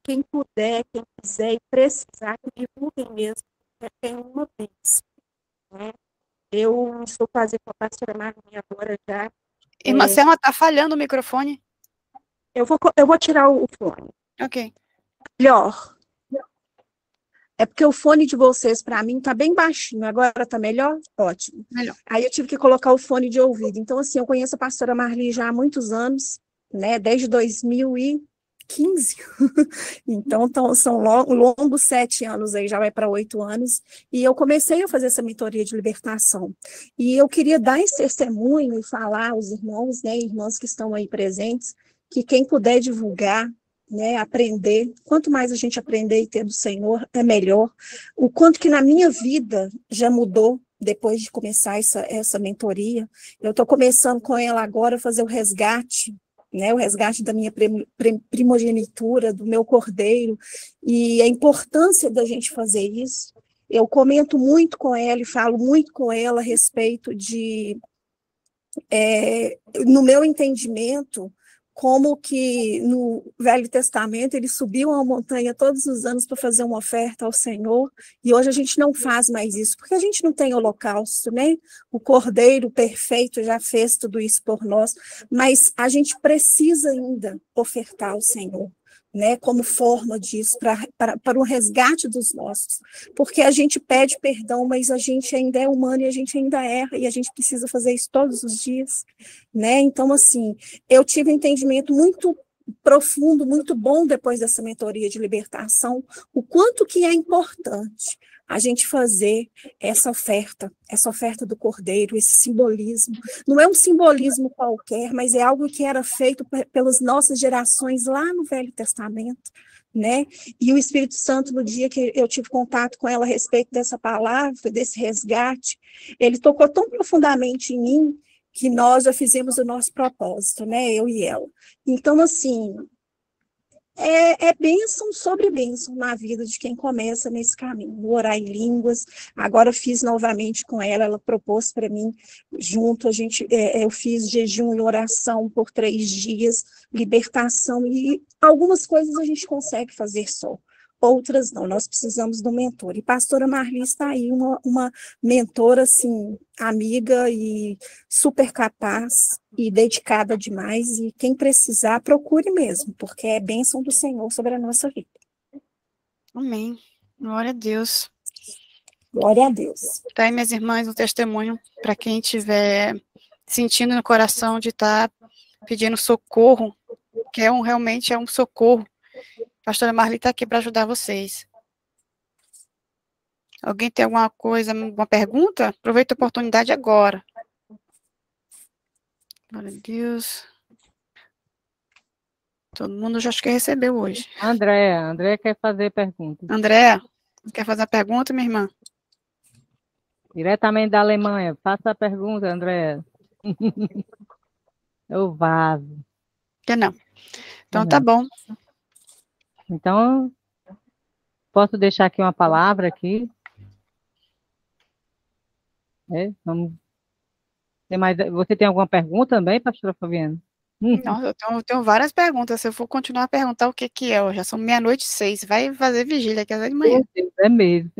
quem puder, quem quiser e precisar, que divulguem mesmo, é uma bênção, né? Eu estou fazendo com a pastora Marli agora já. Irmã Selma, está falhando o microfone. Eu vou tirar o fone. Ok. Melhor. É porque o fone de vocês, para mim, está bem baixinho. Agora está melhor? Ótimo. Melhor. Aí eu tive que colocar o fone de ouvido. Então, assim, eu conheço a pastora Marli já há muitos anos, né? Desde 2015. Então, são longos 7 anos aí, já vai para 8 anos. E eu comecei a fazer essa mentoria de libertação. E eu queria dar esse testemunho e falar aos irmãos, né? Irmãs que estão aí presentes, que quem puder divulgar, né, aprender, quanto mais a gente aprender e ter do Senhor, é melhor. O quanto que na minha vida já mudou depois de começar essa mentoria. Eu estou começando com ela agora a fazer o resgate, né, o resgate da minha primogenitura, do meu cordeiro, e a importância da gente fazer isso. Eu comento muito com ela e falo muito com ela a respeito de, no meu entendimento, como que no Velho Testamento eles subiam a montanha todos os anos para fazer uma oferta ao Senhor, e hoje a gente não faz mais isso, porque a gente não tem holocausto, né? O Cordeiro perfeito já fez tudo isso por nós, mas a gente precisa ainda ofertar ao Senhor, né, como forma disso, para o resgate dos nossos, porque a gente pede perdão, mas a gente ainda é humano e a gente ainda erra, e a gente precisa fazer isso todos os dias, né? Então, assim, eu tive um entendimento muito profundo, muito bom depois dessa mentoria de libertação, o quanto que é importante a gente fazer essa oferta do Cordeiro, esse simbolismo. Não é um simbolismo qualquer, mas é algo que era feito pelas nossas gerações lá no Velho Testamento, né? E o Espírito Santo, no dia que eu tive contato com ela a respeito dessa palavra, desse resgate, ele tocou tão profundamente em mim que nós já fizemos o nosso propósito, né? Eu e ela. Então, assim, é bênção sobre bênção na vida de quem começa nesse caminho. Orar em línguas, agora fiz novamente com ela propôs para mim, junto, eu fiz jejum e oração por 3 dias, libertação, e algumas coisas a gente consegue fazer só, outras não, nós precisamos do mentor. E pastora Marli está aí, uma mentora, assim, amiga e super capaz e dedicada demais, e quem precisar, procure mesmo, porque é bênção do Senhor sobre a nossa vida. Amém. Glória a Deus. Glória a Deus. Tá aí, minhas irmãs, um testemunho para quem estiver sentindo no coração de estar pedindo socorro, que realmente é um socorro. A pastora Marli está aqui para ajudar vocês. Alguém tem alguma coisa, alguma pergunta? Aproveita a oportunidade agora. Glória a Deus. Todo mundo já acho que recebeu hoje. André quer fazer pergunta. André, quer fazer a pergunta, minha irmã? Diretamente da Alemanha. Faça a pergunta, André. Eu vazo. Quer não? Então tá bom. Então, posso deixar aqui uma palavra aqui? Vamos. Você tem alguma pergunta também, pastora Fabiana? Não, eu tenho várias perguntas. Se eu for continuar a perguntar o que é, já são 00:06. Vai fazer vigília aqui às 10 da manhã. É mesmo.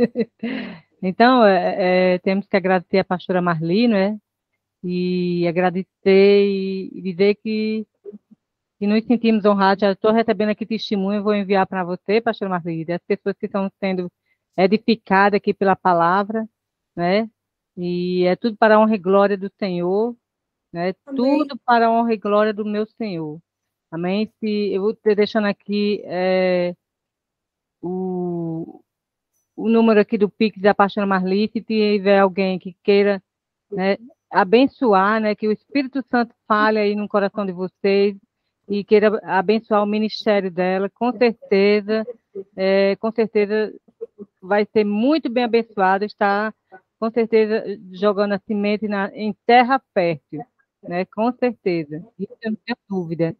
Então, temos que agradecer a pastora Marli, né? E agradecer e dizer que nos sentimos honrados. Já estou recebendo aqui testemunho, vou enviar para você, pastora Marli, das pessoas que estão sendo edificadas aqui pela palavra, né? E é tudo para a honra e glória do Senhor, né? Tudo para a honra e glória do meu Senhor. Amém? Eu vou te deixando aqui o número aqui do Pix da pastora Marli, se tiver alguém que queira, né, abençoar, né, que o Espírito Santo fale aí no coração de vocês e queira abençoar o ministério dela, com certeza vai ser muito bem abençoado, está com certeza jogando a semente em terra fértil, né, com certeza, isso eu não tenho dúvida.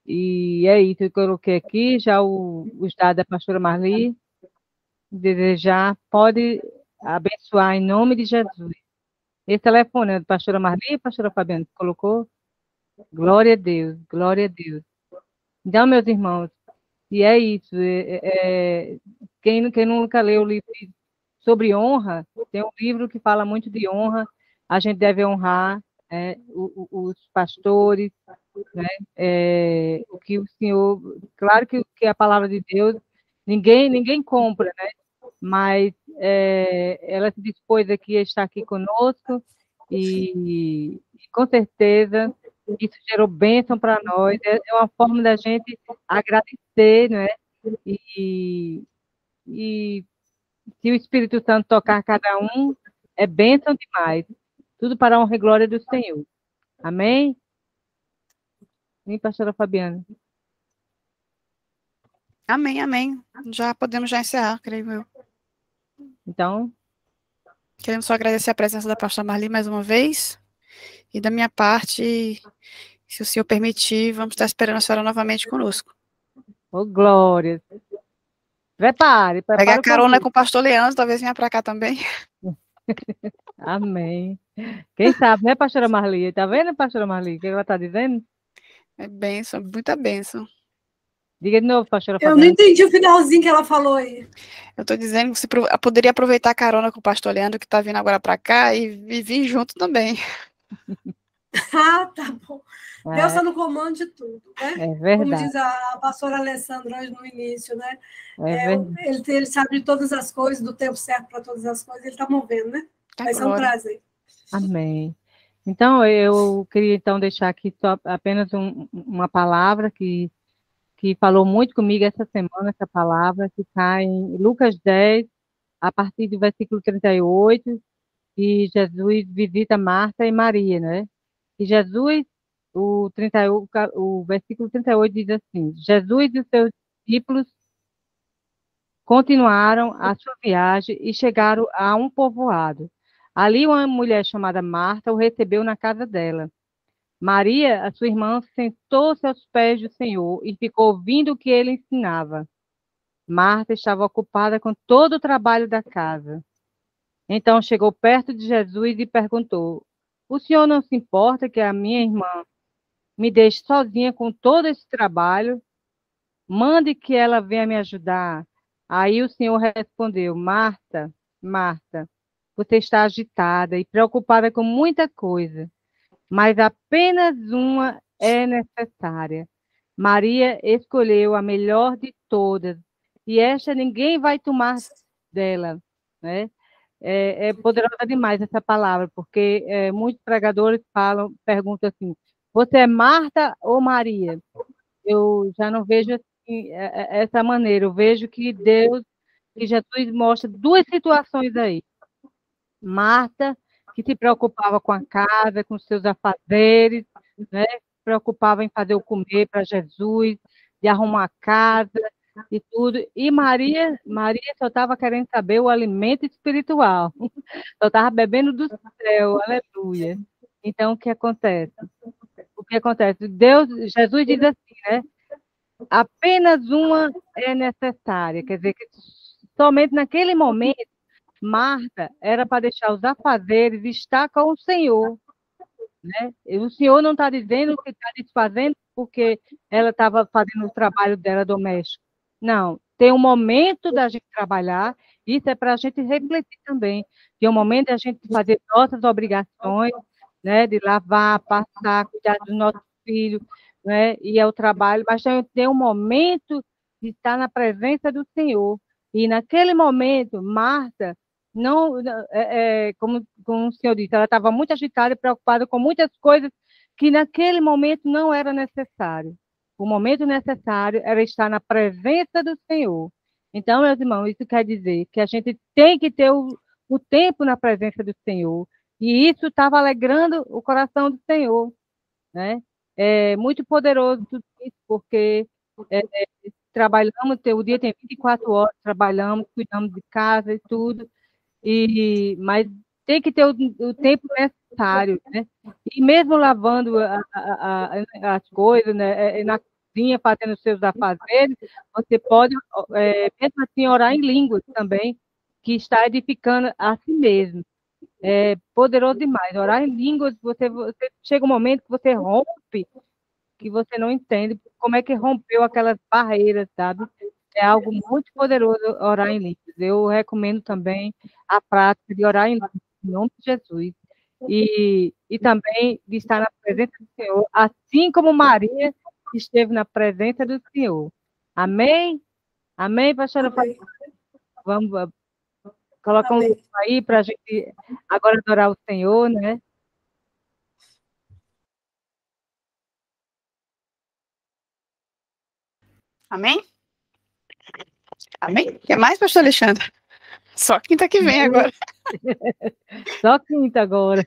E é isso, eu coloquei aqui já os dados da pastora Marli. Desejar, pode abençoar em nome de Jesus. Esse telefone é do pastora Marli e pastora Fabiana, colocou? Glória a Deus, glória a Deus. Então, meus irmãos, e é isso. Quem nunca leu o livro sobre honra, tem um livro que fala muito de honra, a gente deve honrar os pastores, né? O que o Senhor, claro que a palavra de Deus, ninguém compra, né? Mas ela se dispôs aqui a estar aqui conosco e com certeza isso gerou bênção para nós, é uma forma da gente agradecer, né? E se o Espírito Santo tocar cada um, é bênção demais, tudo para a honra e glória do Senhor. Amém? Sim, pastora Fabiana. Amém, amém. Podemos encerrar, creio eu. Então, queremos só agradecer a presença da pastora Marli mais uma vez, e da minha parte, se o Senhor permitir, vamos estar esperando a senhora novamente conosco. Ô, glória. Prepare. Pegar a carona com o pastor Leandro, talvez venha para cá também. Amém. Quem sabe, né, pastora Marli? Tá vendo, pastora Marli, o que ela está dizendo? É bênção, muita bênção. Diga de novo, pastora Fabiana. Eu não entendi o finalzinho que ela falou aí. Eu estou dizendo que você poderia aproveitar a carona com o pastor Leandro, que está vindo agora para cá, e vir junto também. Ah, tá bom. Deus está no comando de tudo, né? É verdade. Como diz a pastora Alessandra hoje no início, né? Ele sabe de todas as coisas, do tempo certo para todas as coisas, ele está movendo, né? Vai ser um prazer. Amém. Então, eu queria então deixar aqui só apenas uma palavra que falou muito comigo essa semana, essa palavra, que está em Lucas 10, a partir do versículo 38, e Jesus visita Marta e Maria, né? E Jesus, o versículo 38 diz assim: Jesus e os seus discípulos continuaram a sua viagem e chegaram a um povoado. Ali uma mulher chamada Marta o recebeu na casa dela. Maria, a sua irmã, sentou-se aos pés do Senhor e ficou ouvindo o que ele ensinava. Marta estava ocupada com todo o trabalho da casa. Então chegou perto de Jesus e perguntou: O senhor não se importa que a minha irmã me deixe sozinha com todo esse trabalho? Mande que ela venha me ajudar. Aí o Senhor respondeu: Marta, Marta, você está agitada e preocupada com muita coisa, mas apenas uma é necessária. Maria escolheu a melhor de todas, e esta ninguém vai tomar dela, né? É poderosa demais essa palavra, porque muitos pregadores perguntam assim: você é Marta ou Maria? Eu já não vejo assim, essa maneira. Eu vejo que Jesus mostra duas situações aí. Marta, que se preocupava com a casa, com os seus afazeres, né? Se preocupava em fazer o comer para Jesus, de arrumar a casa e tudo. E Maria só estava querendo saber o alimento espiritual. Só estava bebendo do céu, aleluia. Então, o que acontece? O que acontece? Jesus diz assim, né? Apenas uma é necessária, quer dizer, que somente naquele momento, Marta era para deixar os afazeres e estar com o Senhor, né? E o Senhor não está dizendo que está desfazendo porque ela estava fazendo o trabalho dela doméstico. Não, tem um momento da gente trabalhar, isso é para a gente refletir também, que é o momento da gente fazer nossas obrigações, né? De lavar, passar, cuidar dos nossos filhos, né? E é o trabalho, mas tem um momento de estar na presença do Senhor. E naquele momento, Marta, não, como o senhor disse, ela estava muito agitada e preocupada com muitas coisas que naquele momento não era necessário. O momento necessário era estar na presença do Senhor. Então, meus irmãos, isso quer dizer que a gente tem que ter o tempo na presença do Senhor. E isso estava alegrando o coração do Senhor, né? É muito poderoso tudo isso, porque trabalhamos, o dia tem 24 horas, trabalhamos, cuidamos de casa e tudo, mas tem que ter o tempo necessário, né? E mesmo lavando as coisas, né, na cozinha, fazendo os seus afazeres, você pode, mesmo assim, orar em línguas também, que está edificando a si mesmo. É poderoso demais. Orar em línguas, você chega um momento que você rompe, que você não entende como é que rompeu aquelas barreiras, sabe? É algo muito poderoso orar em línguas. Eu recomendo também a prática de orar em línguas, em nome de Jesus. E também de estar na presença do Senhor, assim como Maria esteve na presença do Senhor. Amém? Amém, pastora? Amém. Vamos colocar um pouco aí para a gente agora adorar o Senhor, né? Amém? Amém? Quer mais, pastor Alexandre? Só quinta que vem agora. Só quinta agora.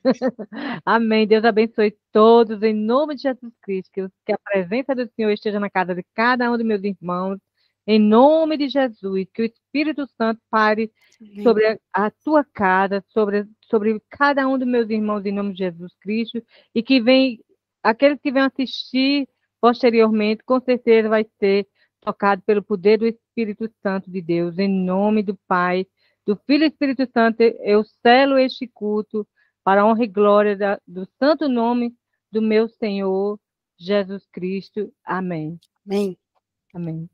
Amém. Deus abençoe todos, em nome de Jesus Cristo. Que a presença do Senhor esteja na casa de cada um dos meus irmãos. Em nome de Jesus. Que o Espírito Santo pare sobre a tua casa, sobre cada um dos meus irmãos, em nome de Jesus Cristo. E que aqueles que vêm assistir posteriormente, com certeza vai ser tocado pelo poder do Espírito Santo de Deus. Em nome do Pai, do Filho e Espírito Santo, eu selo este culto para a honra e glória do santo nome do meu Senhor Jesus Cristo. Amém. Amém. Amém.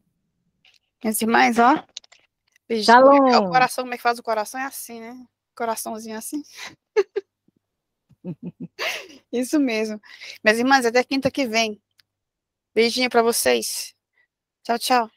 Minhas irmãs, ó. Shalom. O coração, como é que faz o coração? É assim, né? Coraçãozinho assim. Isso mesmo. Minhas irmãs, até quinta que vem. Beijinho para vocês. Tchau, tchau.